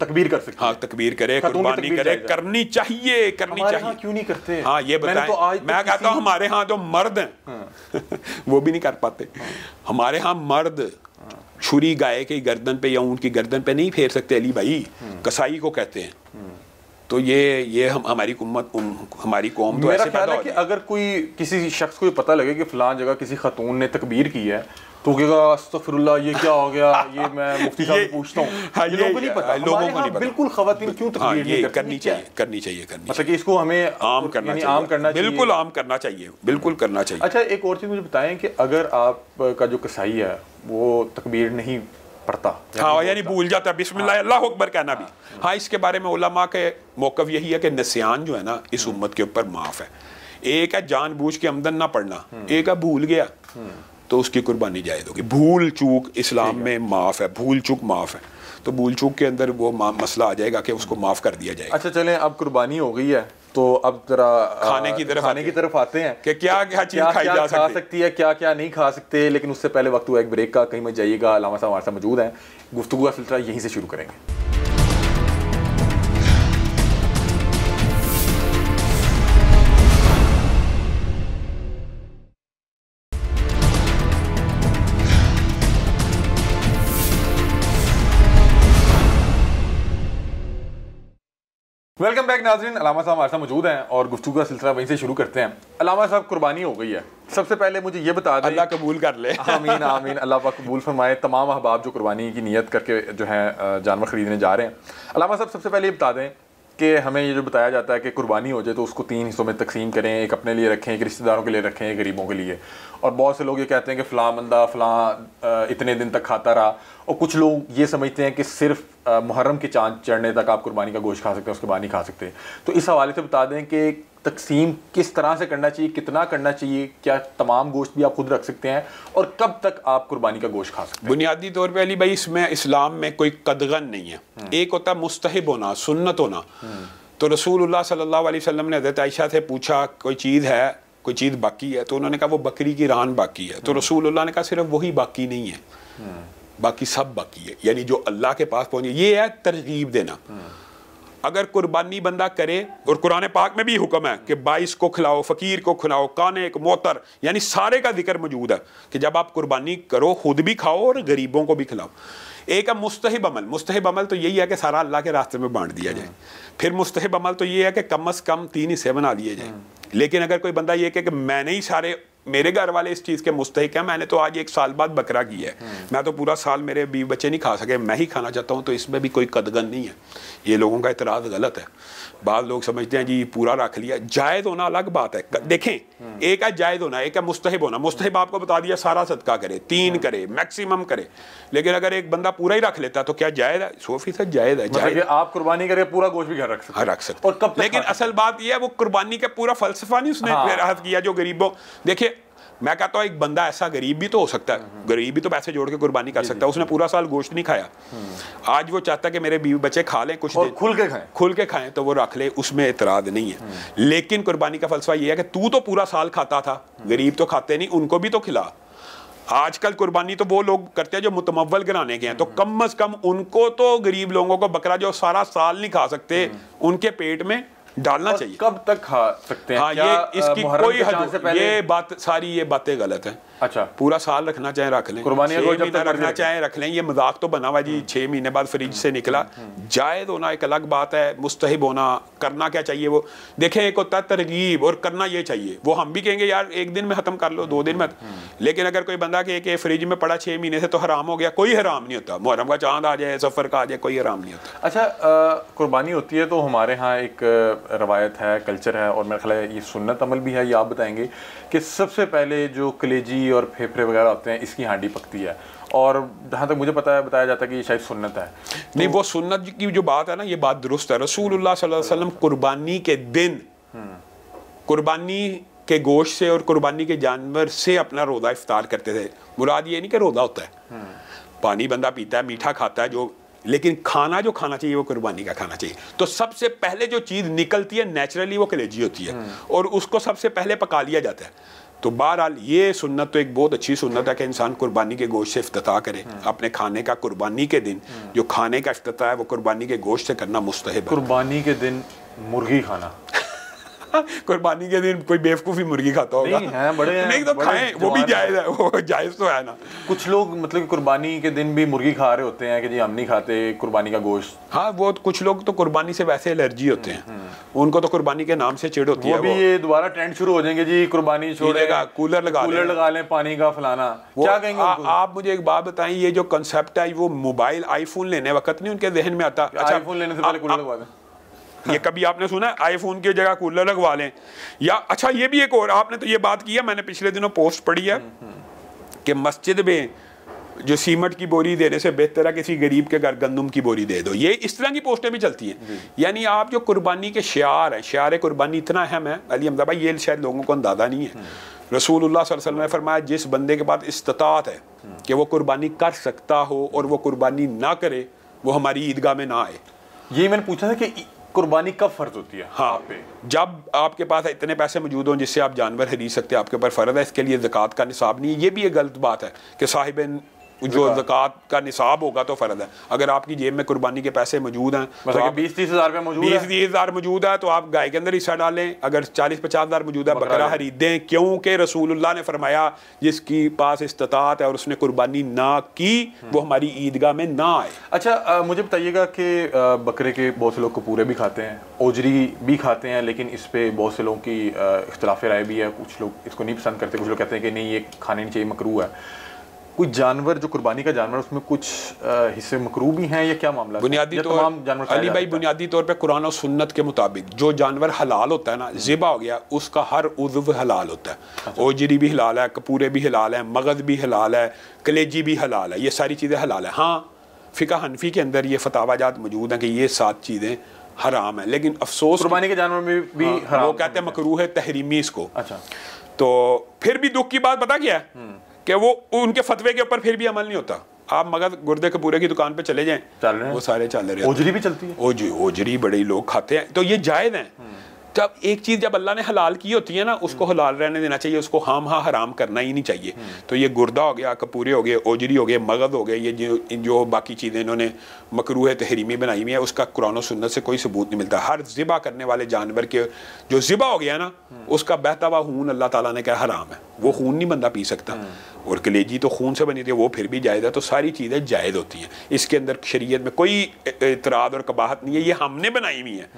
तकबीर कर सकती है। हाँ, तकबीर करे, कुर्बानी करे, करनी चाहिए, करनी चाहिए। हाँ, क्यों नहीं करते? हाँ, ये बताएं। मैं कहता हूँ हमारे यहाँ जो मर्द हैं वो भी नहीं कर पाते। हमारे यहाँ मर्द छुरी गाय की गर्दन पे या ऊंट की गर्दन पे नहीं फेर सकते अली भाई, कसाई को कहते हैं। तो ये हमारी उम्मत हमारी कौम तो ऐसे पैदा हो कि अगर कोई किसी शख्स को पता लगे कि फलां जगह किसी खातून ने तकबीर की है तो कहेगा अस्तगफिरुल्लाह, ये क्या हो गया, ये मैं मुफ्ती साहब से पूछता हूँ। हाँ, लोगों को नहीं पता, लोगों को नहीं पता। बिल्कुल खवातीन क्यों तकबीर नहीं करनी चाहिए, करनी चाहिए, मतलब कि इसको हमें आम करना चाहिए, बिल्कुल आम करना चाहिए, बिल्कुल करना चाहिए। अच्छा, एक और चीज़ मुझे बताएं कि अगर आपका जो कसाई है वो तकबीर नहीं पढ़ता, हाँ, यानी भूल जाता है बिस्मिल्लाह अल्लाह अकबर कहना भी, हाँ, इसके बारे में उलमा के मौक़िफ़ यही है कि निस्यान जो है ना इस उम्मत के ऊपर माफ़ है। एक है जानबूझ के आमदन ना पढ़ना, एक है भूल गया तो उसकी कुर्बानी जायज़ होगी। भूल चूक इस्लाम में माफ़ है, भूल चूक माफ़ है, तो भूल चूक के अंदर वो मसला आ जाएगा कि उसको माफ़ कर दिया जाएगा। अच्छा, चलें, अब कुर्बानी हो गई है तो अब जरा खाने की तरफ आते हैं कि क्या क्या चीज़ खाई जा सकती है, क्या क्या नहीं खा सकते। लेकिन उससे पहले वक्त हुआ एक ब्रेक का, कहीं मत जाइएगा, अल्लामा साहब हमारे साथ मौजूद हैं, गुफ्तगू का सिलसिला यहीं से शुरू करेंगे। वेलकम बैक नाज़रीन, अल्लामा साहब हमारे साथ मौजूद हैं और गुफ्तगू का सिलसिला वहीं से शुरू करते हैं। अल्लामा साहब, कुर्बानी हो गई है, सबसे पहले मुझे ये बता दें, अल्लाह कबूल कर ले। आमीन आमीन, अल्लाह पाक कबूल फरमाए तमाम अहबाब जो कुर्बानी की नीयत करके जो है जानवर ख़रीदने जा रहे हैं। अल्लामा साहब, सबसे पहले ये बता दें कि हमें ये जो बताया जाता है कि कुर्बानी हो जाए तो उसको 3 हिस्सों में तकसीम करें, एक अपने लिए रखें, एक रिश्तेदारों के लिए रखें, एक गरीबों के लिए। और बहुत से लोग ये कहते हैं कि फ़लाँ बंदा फ़लाँ इतने दिन तक खाता रहा, और कुछ लोग ये समझते हैं कि सिर्फ मुहर्रम के चाँद चढ़ने तक आप कुर्बानी का गोश्त खा सकते हैं, उसके बाद नहीं खा सकते। तो इस हवाले से बता दें कि तकसीम किस तरह से करना चाहिए, कितना करना चाहिए, क्या तमाम गोश्त भी आप खुद रख सकते हैं, और कब तक आप कुर्बानी का गोश्त खा सकते हैं? बुनियादी तौर पे अली भाई इसमें इस्लाम में कोई कदगन नहीं है। एक होता है मुस्तहिब होना, सुन्नत होना। तो रसूलुल्लाह सल्लल्लाहु अलैहि वसल्लम ने हज़रत आयशा से पूछा कोई चीज़ है, कोई चीज़ बाकी है, तो उन्होंने कहा वो बकरी की रान बाकी है। तो रसूलुल्लाह ने कहा सिर्फ वही बाकी नहीं है, बाकी सब बाकी है, यानी जो अल्लाह के पास पहुंचे। ये है तरगीब देना। अगर कुर्बानी बंदा करे, और कुरान पाक में भी हुक्म है कि 22 को खिलाओ, फ़कीर को खिलाओ, काने को, मोतर, यानी सारे का जिक्र मौजूद है कि जब आप कुर्बानी करो खुद भी खाओ और गरीबों को भी खिलाओ। एक है मुस्तहिब अमल। मुस्तहिब अमल तो यही है कि सारा अल्लाह के रास्ते में बांट दिया जाए। फिर मुस्तहिब अमल तो ये है कि कम अज़ कम 3 हिस्से बना दिए जाए। लेकिन अगर कोई बंदा ये कहे कि मैंने ही सारे, मेरे घर वाले इस चीज़ के मुस्तहिक हैं, मैंने तो आज 1 साल बाद बकरा की है, मैं तो पूरा साल मेरे बीवी बच्चे नहीं खा सके, मैं ही खाना चाहता हूँ, तो इसमें भी कोई कदगन नहीं है। ये लोगों का इतराज़ गलत है। बाद लोग समझते हैं जी पूरा रख लिया। जायज़ होना अलग बात है। देखें, एक है जायज़ होना, एक है मुस्तहिब होना। मुस्तहिब आपको बता दिया सारा सदका करे, 3 करे, मैक्सिमम करे। लेकिन अगर एक बंदा पूरा ही रख लेता तो क्या जायज़ है? 100% जायज़ है। मतलब आप कुर्बानी करके पूरा गोश्त भी घर रख सकते हैं? रख सकते। और कब? लेकिन असल बात यह है वो कुर्बानी का पूरा फलसफा नहीं उसने राहत किया जो गरीबों। देखिए, मैं कहता हूँ एक बंदा ऐसा गरीब भी तो हो सकता है, गरीब भी तो पैसे जोड़ के कुर्बानी कर सकता है, उसने पूरा साल गोश्त नहीं खाया, आज वो चाहता है कि मेरे बीवी बच्चे खा लें, कुछ दिन खुल के खाएं, तो वो रख ले, उसमें एतराज़ नहीं है। लेकिन कुर्बानी का फलसफा ये है कि तू तो पूरा साल खाता था, गरीब तो खाते नहीं, उनको भी तो खिला। आजकल कुर्बानी तो वो लोग करते हैं जो मुतमव्वल गिराने के हैं, तो कम अज़ कम उनको तो, गरीब लोगों को बकरा जो सारा साल नहीं खा सकते, उनके पेट में डालना चाहिए। कब तक खा सकते हैं? हाँ, ये इसकी कोई हद, ये बात सारी ये बातें गलत हैं। अच्छा, पूरा साल रखना चाहे रख लें, कुर्बानी रखना चाहे रख लें। ये मजाक तो बना हुआ जी, 6 महीने बाद फ्रिज से निकला। जायज़ होना एक अलग बात है, मुस्तहिब होना, करना क्या चाहिए वो देखें। एक होता है तरगीब और करना ये चाहिए, वो हम भी कहेंगे यार 1 दिन में ख़त्म कर लो, 2 दिन में। लेकिन अगर कोई बंदा के फ्रिज में पड़ा 6 महीने से तो हराम हो गया, कोई हराम नहीं होता। मुहर्रम का चांद आ जाए, सफ़र का आ जाए, कोई हराम नहीं होता। अच्छा, कुर्बानी होती है तो हमारे यहाँ एक रवायत है, कल्चर है, और मेरा ख्याल है ये सुन्नत अमल भी है। ये आप बताएंगे कि सबसे पहले जो कलेजी और फेफड़े वगैरह होते हैं इसकी हांडी पकती है, और जहाँ तक मुझे पता है बताया जाता है कि ये शायद सुन्नत है। नहीं, वो सुन्नत की जो बात है ना, ये बात दुरुस्त है। रसूलुल्लाह सल्लल्लाहु अलैहि वसल्लम कुर्बानी के दिन कुर्बानी के गोश्त से और कुर्बानी के जानवर से अपना रोज़ा इफ्तार करते थे। मुराद ये नहीं कि रोज़ा होता है, पानी बंदा पीता है, मीठा खाता है, जो लेकिन खाना जो खाना चाहिए वो कुर्बानी का खाना चाहिए। तो सबसे पहले जो चीज़ निकलती है नेचुरली वो कलेजी होती है, और उसको सबसे पहले पका लिया जाता है। तो बहरहाल ये सुन्नत तो एक बहुत अच्छी सुन्नत है कि इंसान कुर्बानी के गोश्त से इफ्तिताह करे अपने खाने का। कुर्बानी के दिन जो खाने का इफ्तिताह है वो कुर्बानी के गोश्त से करना मुस्तहब है। कुर्बानी के दिन मुर्गी खाना कुर्बानी के दिन कोई बेवकूफ़ी मुर्गी खाता होगा? नहीं है, बड़े नहीं तो खाएं, वो भी जायज़ है, वो जायज़ तो है ना। कुछ लोग मतलब कुर्बानी के दिन भी मुर्गी खा रहे होते हैं कि जी हम नहीं खाते कुर्बानी का गोश्त। हाँ, वो कुछ लोग तो कुर्बानी से वैसे एलर्जी होते हैं, उनको तो कुर्बानी के नाम से चिढ़ होती है। वो भी ये दोबारा ट्रेंड शुरू हो जाएंगे जी, कुर्बानी छोड़ेगा, कूलर लगा लें पानी का फलाना। क्या कहेंगे आप मुझे एक बात बताएं, ये जो कंसेप्ट है वो मोबाइल आईफोन लेने वक्त नहीं उनके जहन में आता? अच्छा, आईफोन लेने से पहले कूलर लगवा दें। ये कभी आपने सुना आईफोन की जगह कूलर लगवा लें? या अच्छा, ये भी एक और आपने तो ये बात की है, मैंने पिछले दिनों पोस्ट पढ़ी है कि मस्जिद में जो सीमेंट की बोरी देने से बेहतर है किसी गरीब के घर गंदम की बोरी दे दो। ये इस तरह की पोस्टें भी चलती हैं। यानी आप जो कुर्बानी के शियार हैं, शियार कुर्बानी इतना अहम है अली हमजा भाई, ये शायद लोगों को अंदाज़ा नहीं है। रसूलुल्लाह सल्लल्लाहु अलैहि वसल्लम ने फरमाया जिस बंदे के पास इस्तिताअत है कि वो कुर्बानी कर सकता हो और वो कुर्बानी ना करे, वो हमारी ईदगाह में ना आए। यही मैंने पूछा था कि कुर्बानी कब फर्ज होती है? हाँ, जब आपके पास इतने पैसे मौजूद हों जिससे आप जानवर खरीद सकते हैं, आपके ऊपर फ़र्ज है। इसके लिए ज़कात का निसाब नहीं है। ये भी एक गलत बात है कि साहिब जो ज़कात का निसाब होगा तो फ़र्ज है। अगर आपकी जेब में कुर्बानी के पैसे मौजूद हैं, मतलब तो 20-30 हज़ार रुपये मौजूद है, 20-30 हज़ार मौजूद है, तो आप गाय के अंदर हिस्सा डालें। अगर 40-50 हज़ार मौजूद है, बकरा खरीदें, क्योंकि रसूलुल्लाह ने फरमाया जिसकी पास इस्तिताअत है और उसने कुर्बानी ना की वो हमारी ईदगाह में ना आए। अच्छा, मुझे बताइएगा कि बकरे के बहुत से लोग कपूरे भी खाते हैं, ओजरी भी खाते हैं, लेकिन इस पर बहुत से लोगों की इख्तिलाफ राय भी है। कुछ लोग इसको नहीं पसंद करते, कुछ लोग कहते हैं कि नहीं ये खाने नहीं चाहिए, मकरूह है। कोई जानवर जो कुर्बानी का जानवर उसमें कुछ हिस्से मकरूह भी हैं, या क्या मामला? बुनियादी तौर अली भाई, बुनियादी तौर पे कुरान और सुन्नत के मुताबिक जो जानवर हलाल होता है ना, ज़िबा हो गया, उसका हर उज़्व हलाल होता है। अच्छा। ओजरी भी हलाल है, कपूरे भी हलाल है, मगज़ भी हलाल है, कलेजी भी हलाल है, ये सारी चीज़ें हलाल है। हाँ, फ़िक़्ह हनफी के अंदर ये फतावाजात मौजूद हैं कि ये 7 चीज़ें हराम है, लेकिन अफसोस कुर्बानी के जानवर में भी हराम, वो कहते हैं मकरूह है तहरीमी इसको। अच्छा, तो फिर भी दुख की बात पता क्या है कि वो उनके फतवे के ऊपर फिर भी अमल नहीं होता। आप मगर गुर्दे कपूरे की दुकान पे चले जाएं, चल रहे हैं, वो सारे चल रहे हैं। ओजरी भी चलती है, ओजरी बड़े लोग खाते हैं, तो ये जायज़ है। जब एक चीज़ जब अल्लाह ने हलाल की होती है ना, उसको हलाल रहने देना चाहिए, उसको हाम हाँ हराम करना ही नहीं चाहिए। तो ये गुर्दा हो गया, कपूरे हो गए, ओजरी हो गए, मगज़ हो गए, ये जो बाकी चीज़ें इन्होंने मकरूह तहरीमी बनाई हुई है, उसका कुरान और सुन्नत से कोई सबूत नहीं मिलता। हर ज़िबा करने वाले जानवर के जो ज़िबा हो गया ना, उसका बहता हुआ खून अल्लाह ताला ने कहा हराम है, वो खून नहीं बंदा पी सकता। और कलेजी तो खून से बनी थी, वो फिर भी जायज़ है। तो सारी चीज़ें जायज़ होती हैं, इसके अंदर शरीयत में कोई इतराज़ और कबाहत नहीं है। ये हमने बनाई हुई है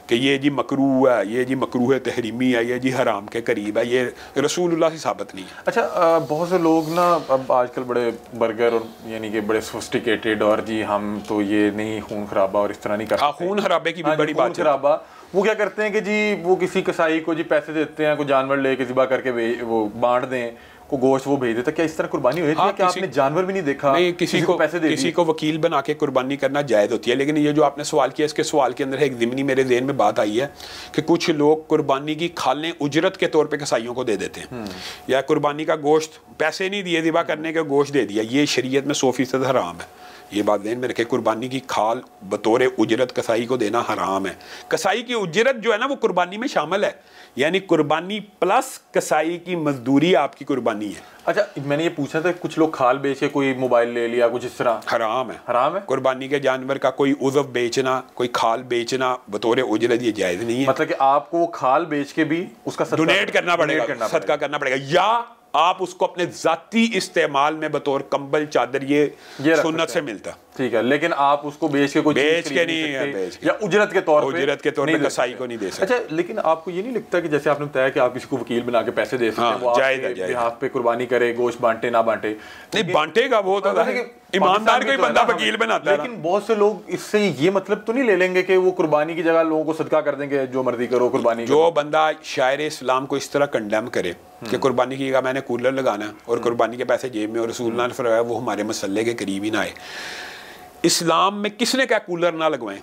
कि ये जी मकरूह है, ये जी मकरूह तहरीमी है, ये जी हराम के करीब है, ये रसूलुल्लाह से साबित नहीं है। अच्छा, बहुत से लोग ना अब आजकल बड़े बर्गर और यानी कि बड़े सोफिस्टिकेटेड, और जी हम तो ये नहीं खून खराबा और इस तरह नहीं करते। खून खराबे की भी बड़ी बात खराबा वो क्या करते हैं कि जी वो किसी कसाई को जी पैसे देते हैं, कोई जानवर लेके ज़िबा करके वो बांट दें, को गोश्त वो भेज देता। क्या इस तरह कुर्बानी हुई थी कि आपने जानवर भी नहीं देखा? नहीं, किसी को पैसे दे, किसी को वकील बना के कुर्बानी करना जायज़ होती है। लेकिन ये जो आपने सवाल किया, इसके सवाल के अंदर एक ज़िमनी मेरे ज़हन में बात आई है कि कुछ लोग कुर्बानी की खालें उजरत के तौर पे कसाईयों को दे देते हैं, या कुर्बानी का गोश्त पैसे नहीं दिए, ज़िबा करने का गोश्त दे दिया। ये शरीयत में 100% हराम है। ये बात ध्यान में रखे, कुर्बानी की खाल बतौर उजरत कसाई को देना हराम है। कसाई की उजरत जो है ना वो कुर्बानी में शामिल है, यानी कुर्बानी प्लस कसाई की मजदूरी आपकी कुर्बानी है। अच्छा, मैंने ये पूछा था कुछ लोग खाल बेच के कोई मोबाइल ले लिया, कुछ इस तरह, हराम है। हराम है कुर्बानी के जानवर का कोई उज़व बेचना, कोई खाल बेचना बतौर उजरत, ये जायज़ नहीं है। मतलब कि आपको खाल बेच के भी उसका डोनेट करना पड़ेगा, सदका करना पड़ेगा, या आप उसको अपने जाती इस्तेमाल में बतौर कंबल चादर ये सुन्नत से मिलता। ठीक है, लेकिन आप उसको बेच के कोई बेच के नहीं है, या उजरत के तौर पे कसाई को नहीं दे सकते। अच्छा, लेकिन आपको ये नहीं लगता कि जैसे आपने बताया कि आप किसी को वकील बना के पैसे दे सकते हैं, वो आपके बिहाफ पे कुर्बानी करे, गोश्त बांटे ना बांटे, नहीं बांटेगा वो तो ईमानदार कोई बंदा वकील बनाता है। लेकिन बहुत से लोग इससे ये मतलब तो नहीं ले लेंगे कि वो कुर्बानी की जगह लोगों को सदका कर देंगे, जो मर्जी करो कुर्बानी। जो बंदा शायर इस्लाम को इस तरह कंडेम करे कि कुर्बानी की जगह मैंने कूलर लगाना और कुर्बानी के पैसे जेब में और रसूल ने फरमाया वो हमारे मसल्ले के करीब ही ना आए। इस्लाम में किसने क्या कूलर ना लगवाएं?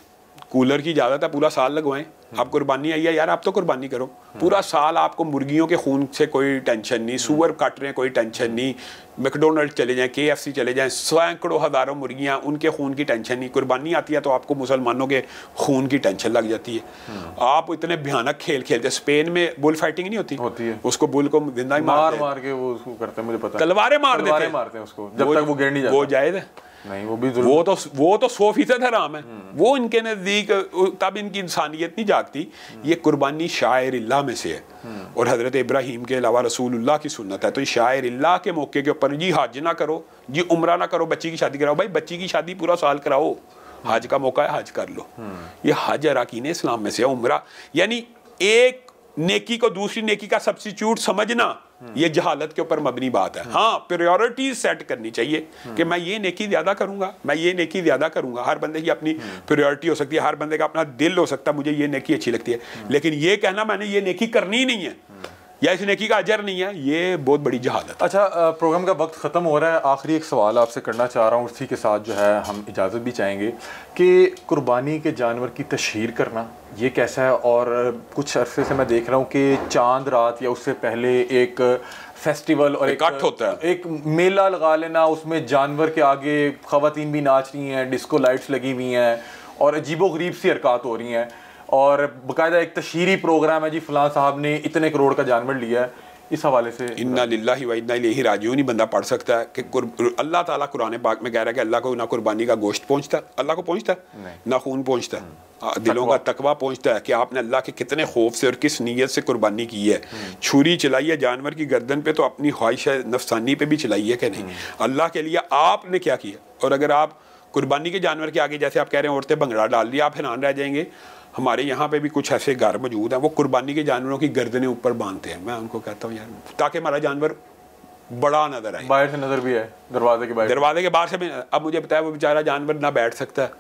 कूलर की इजाज़त है, पूरा साल लगवाएं। आप कुर्बानी आई है यार, आप तो कुर्बानी करो पूरा साल, आपको मुर्गियों के खून से कोई टेंशन नहीं, सूअर काट रहे हैं कोई टेंशन नहीं, मैकडोनल्ड चले जाएं, KFC चले जाएं, सैकड़ों हज़ारों मुर्गियां, उनके खून की टेंशन नहीं। कुर्बानी आती है तो आपको मुसलमानों के खून की टेंशन लग जाती है। आप इतने भयानक खेल खेलते, स्पेन में बुल फाइटिंग नहीं होती है, उसको बुल को जिंदा ही मार के वो उसको करते हैं, मुझे पता, तलवारें मार देते हैं उसको जब तक वो गिर नहीं जाता। वो जायज़ है नहीं, वो तो 100% हराम है। वो इनके नज़दीक तब इनकी इंसानियत नहीं जागती। ये कुर्बानी शायर-इल्लाह में से है और हज़रत इब्राहीम के अलावा रसूलुल्लाह की सुन्नत है। तो शायर-इल्लाह के मौके के ऊपर जी हज ना करो, जी उम्रा ना करो, बच्ची की शादी कराओ। भाई बच्ची की शादी पूरा साल कराओ, हज का मौका है हज कर लो। ये हज अराकीन इस्लाम में से है। उम्रा यानी एक नेकी को दूसरी नेकी का सब्स्टिट्यूट समझना, ये जहालत के ऊपर मबनी बात है। हाँ, प्रायोरिटीज सेट करनी चाहिए कि मैं ये नेकी ज्यादा करूंगा, मैं ये नेकी ज्यादा करूंगा। हर बंदे की अपनी प्रायोरिटी हो सकती है, हर बंदे का अपना दिल हो सकता है, मुझे ये नेकी अच्छी लगती है, लेकिन ये कहना मैंने ये नेकी करनी ही नहीं है या इस नेकी का अजर नहीं है, ये बहुत बड़ी जहालत। अच्छा, प्रोग्राम का वक्त ख़त्म हो रहा है। आखिरी एक सवाल आपसे करना चाह रहा हूँ, उसी के साथ जो है हम इजाज़त भी चाहेंगे कि कुर्बानी के जानवर की तशहीर करना ये कैसा है? और कुछ अरसे से मैं देख रहा हूँ कि चांद रात या उससे पहले एक फेस्टिवल और एक होता है, एक मेला लगा लेना, उसमें जानवर के आगे ख़वातीन भी नाच रही हैं, डिस्को लाइट्स लगी हुई हैं और अजीबोगरीब सी हरकत हो रही हैं और बाकायदा एक तशहीरी प्रोग्राम है जी, फलां साहब ने इतने करोड़ का जानवर लिया है। इस हवाले से इन्ना लिल्लाहि व इन्ना इलैहि राजिऊन ही बंदा पढ़ सकता है कि अल्लाह ताला कुरान पाक में कह रहा है कि अल्लाह को ना कुर्बानी का गोश्त पहुंचता है, अल्लाह को पहुंचता है, ना खून पहुंचता है, दिलों का तकवा पहुंचता है कि आपने अल्लाह के कितने खौफ से और किस नीयत से कुर्बानी की है। छुरी चलाई है जानवर की गर्दन पे तो अपनी ख्वाहिश नफसानी पे भी चलाई है कि नहीं, अल्लाह के लिए आपने क्या किया। और अगर आप कुर्बानी के जानवर के आगे जैसे आप कह रहे हैं औरतें भंगड़ा डाल रही, आप हैरान रह जाएंगे। हमारे यहाँ पे भी कुछ ऐसे घर मौजूद हैं, वो कुर्बानी के जानवरों की गर्दनें ऊपर बांधते हैं। मैं उनको कहता हूँ यार, ताकि हमारा जानवर बड़ा नजर आए। बाहर से नजर भी है, दरवाजे के बाहर से भी। अब मुझे बताया वो बेचारा जानवर ना बैठ सकता है,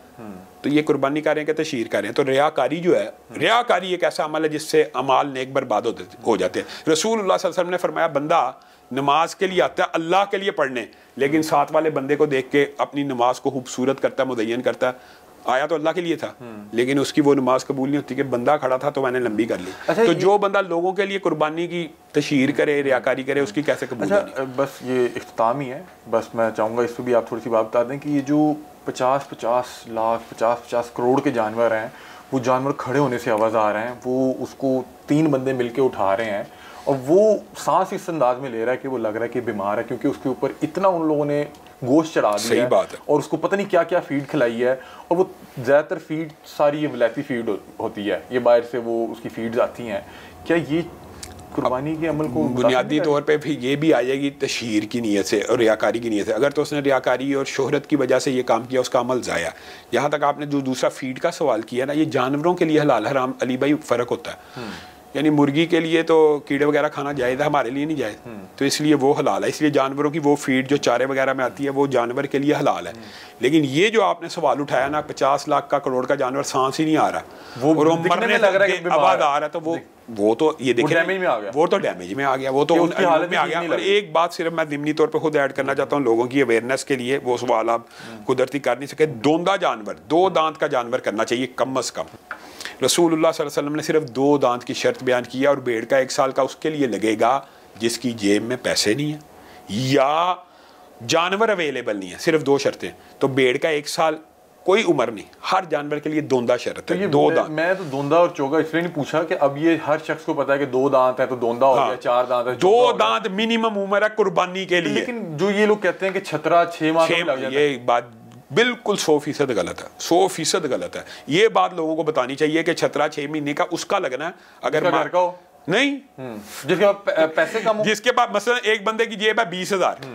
तो ये कुर्बानी कर रहे हैं कि तशहीर कर रहे हैं। तो रियाकारी जो है, रियाकारी एक ऐसा अमल है जिससे अमाल नेक बर्बाद हो जाते हैं। रसूलुल्लाह सल्लल्लाहु अलैहि वसल्लम ने फरमाया, बंदा नमाज के लिए आता है अल्लाह के लिए पढ़ने, लेकिन साथ वाले बंदे को देख के अपनी नमाज को खूबसूरत करता है, मुज़य्यन करता है। आया तो अल्लाह के लिए था, लेकिन उसकी वो नमाज कबूल नहीं होती कि बंदा खड़ा था तो मैंने लंबी कर ली। अच्छा, तो जो बंदा लोगों के लिए कुर्बानी की तशहीर करे, रियाकारी करे, उसकी कैसे कबूल? अच्छा, बस ये इख्तिताम ही है। बस मैं चाहूँगा इस पर भी आप थोड़ी सी बात बता दें कि ये जो 50-50 लाख 50-50 करोड़ के जानवर हैं, वो जानवर खड़े होने से आवाज़ आ रहे हैं, वो उसको 3 बंदे मिलके उठा रहे हैं और वो सांस इस अंदाज में ले रहा है कि वो लग रहा है कि बीमार है, क्योंकि उसके ऊपर इतना उन लोगों ने गोश्त चढ़ा दिया। सही बात है। और उसको पता नहीं क्या क्या फीड खिलाई है, और वो ज़्यादातर फीड सारी ये वलायती फीड होती है, ये बाहर से वो उसकी फीड्स आती हैं। क्या ये कुर्बानी के अमल को बुनियादी तौर पे भी ये भी आ जाएगी तशहीर की नीयत से और रियाकारी की नीयत से? अगर तो उसने रियाकारी और शोहरत की वजह से ये काम किया, उसका अमल ज़ाया। यहाँ तक आपने जो दूसरा फीड का सवाल किया ना, ये जानवरों के लिए हलाल हराम अली भाई फ़र्क होता है। यानी मुर्गी के लिए तो कीड़े वगैरह खाना जायज़ है, हमारे लिए नहीं जायज़, तो इसलिए वो हलाल है। इसलिए जानवरों की वो फीड जो चारे वगैरह में आती है वो जानवर के लिए हलाल है। लेकिन ये जो आपने सवाल उठाया ना, 50 लाख का करोड़ का जानवर सांस ही नहीं आ रहा, वो मरने लग रहा है, आवाज आ रहा है, तो वो तो ये देखिए डैमेज में आ गया, वो तो डैमेज में आ गया, वो तो उसकी हालत में आ गया। और एक बात सिर्फ मैं ज़िमनी तौर पे खुद ऐड करना चाहता हूँ लोगों की अवेयरनेस के लिए, वो सवाल आप कुदरती कर नहीं सके। दोंदा जानवर, 2 दांत का जानवर करना चाहिए कम अज़ कम। रसूलुल्लाह सल्लल्लाहु अलैहि वसल्लम ने सिर्फ 2 दांत की शर्त बयान किया, और भेड़ का 1 साल का उसके लिए लगेगा जिसकी जेब में पैसे नहीं है या जानवर अवेलेबल नहीं है। सिर्फ 2 शर्तें। तो भेड़ का 1 साल, कोई उम्र नहीं, हर जानवर के लिए दोंदा शर्त है। 2 दांत। मैं तो दोंदा और चोगा इसलिए नहीं पूछा कि अब ये हर शख्स को पता है कि 2 दांत है तो दोंदा हो गया, 4 दांत है, 2 दांत मिनिमम उम्र है कुर्बानी के लिए। लेकिन जो ये लोग कहते हैं कि छतरा 6 माह लग जाता है, ये बात बिल्कुल 100% गलत है, 100% गलत है। ये बात लोगों को बतानी चाहिए कि छतरा 6 महीने का उसका लगना है। अगर घर का हो नहीं, जिसके पास पैसे कम हो, जिसके पास मसलन एक बंदे की जेब है 20,000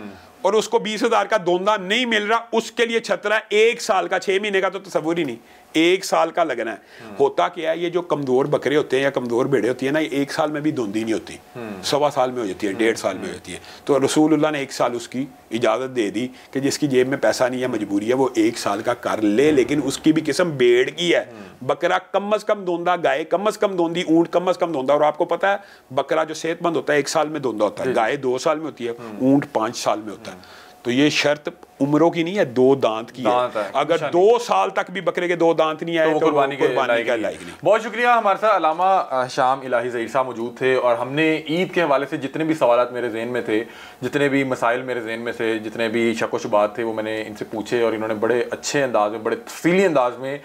और उसको 20,000 का दोंदा नहीं मिल रहा, उसके लिए छतरा 1 साल का, 6 महीने का तो तस्वुर ही नहीं, 1 साल का लगना है। होता क्या है, ये जो कमजोर बकरे होते हैं या कमजोर भेड़े होती है ना, 1 साल में भी धुंधी नहीं होती, 1.25 साल में हो जाती है, 1.5 साल में हो जाती है। तो रसूलुल्लाह ने 1 साल उसकी इजाजत दे दी कि जिसकी जेब में पैसा नहीं है, मजबूरी है, वो 1 साल का कर ले, लेकिन उसकी भी किस्म भेड़ की है। बकरा कम अज कम धोंदा, गाय कम अज कम धोंदी, ऊंट कम अज कम धोंदा। और आपको पता है बकरा जो सेहतमंद होता है 1 साल में धोंदा होता है, गाय 2 साल में होती है, ऊंट 5 साल में होता है। तो ये शर्त उम्रों की नहीं है, 2 दांत की है। अगर 2 साल तक भी बकरे के 2 दांत नहीं आए तो कुर्बानी के लायक नहीं। बहुत शुक्रिया। हमारे साथ अल्लामा शाम इलाही ज़हीर साहब मौजूद थे और हमने ईद के हवाले से जितने भी सवालात मेरे जहन में थे, जितने भी मसाइल मेरे जहन में थे, जितने भी शक व शुबात थे, वो मैंने इनसे पूछे और इन्होंने बड़े अच्छे अंदाज में, बड़े तफसीली अंदाज में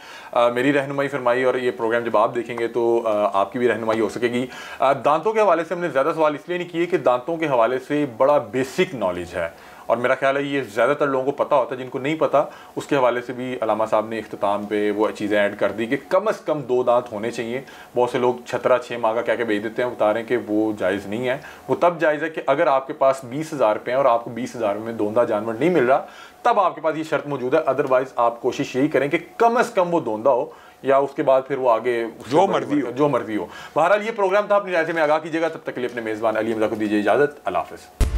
मेरी रहनुमाई फरमाई। और ये प्रोग्राम जब आप देखेंगे तो आपकी भी रहनुमाई हो सकेगी। दांतों के हवाले से हमने ज़्यादा सवाल इसलिए नहीं किए कि दांतों के हवाले से बड़ा बेसिक नॉलेज है और मेरा ख्याल है ये ज़्यादातर लोगों को पता होता है। जिनको नहीं पता उसके हवाले से भी अल्लामा साहब ने इख्तिताम पे वो चीज़ें ऐड कर दी कि कम से कम 2 दांत होने चाहिए। बहुत से लोग छतरा 6 माह का कह के भेज देते हैं, बता रहे हैं कि वो जायज़ नहीं है। वो तब जायज़ है कि अगर आपके पास 20,000 रुपये हैं और आपको 20,000 में दोंदा जानवर नहीं मिल रहा, तब आपके पास ये शर्त मौजूद है। अदरवाइज़ आप कोशिश यही करें कि कम से कम वो दोंदा हो, या उसके बाद फिर वो आगे जो मर्जी हो। बहरहाल ये प्रोग्राम था, अपनी राय से में आगाह कीजिएगा। तब तक के लिए अपने मेज़बान अली हमजा को दीजिए इजाज़त। अल्लाह हाफ़िज़।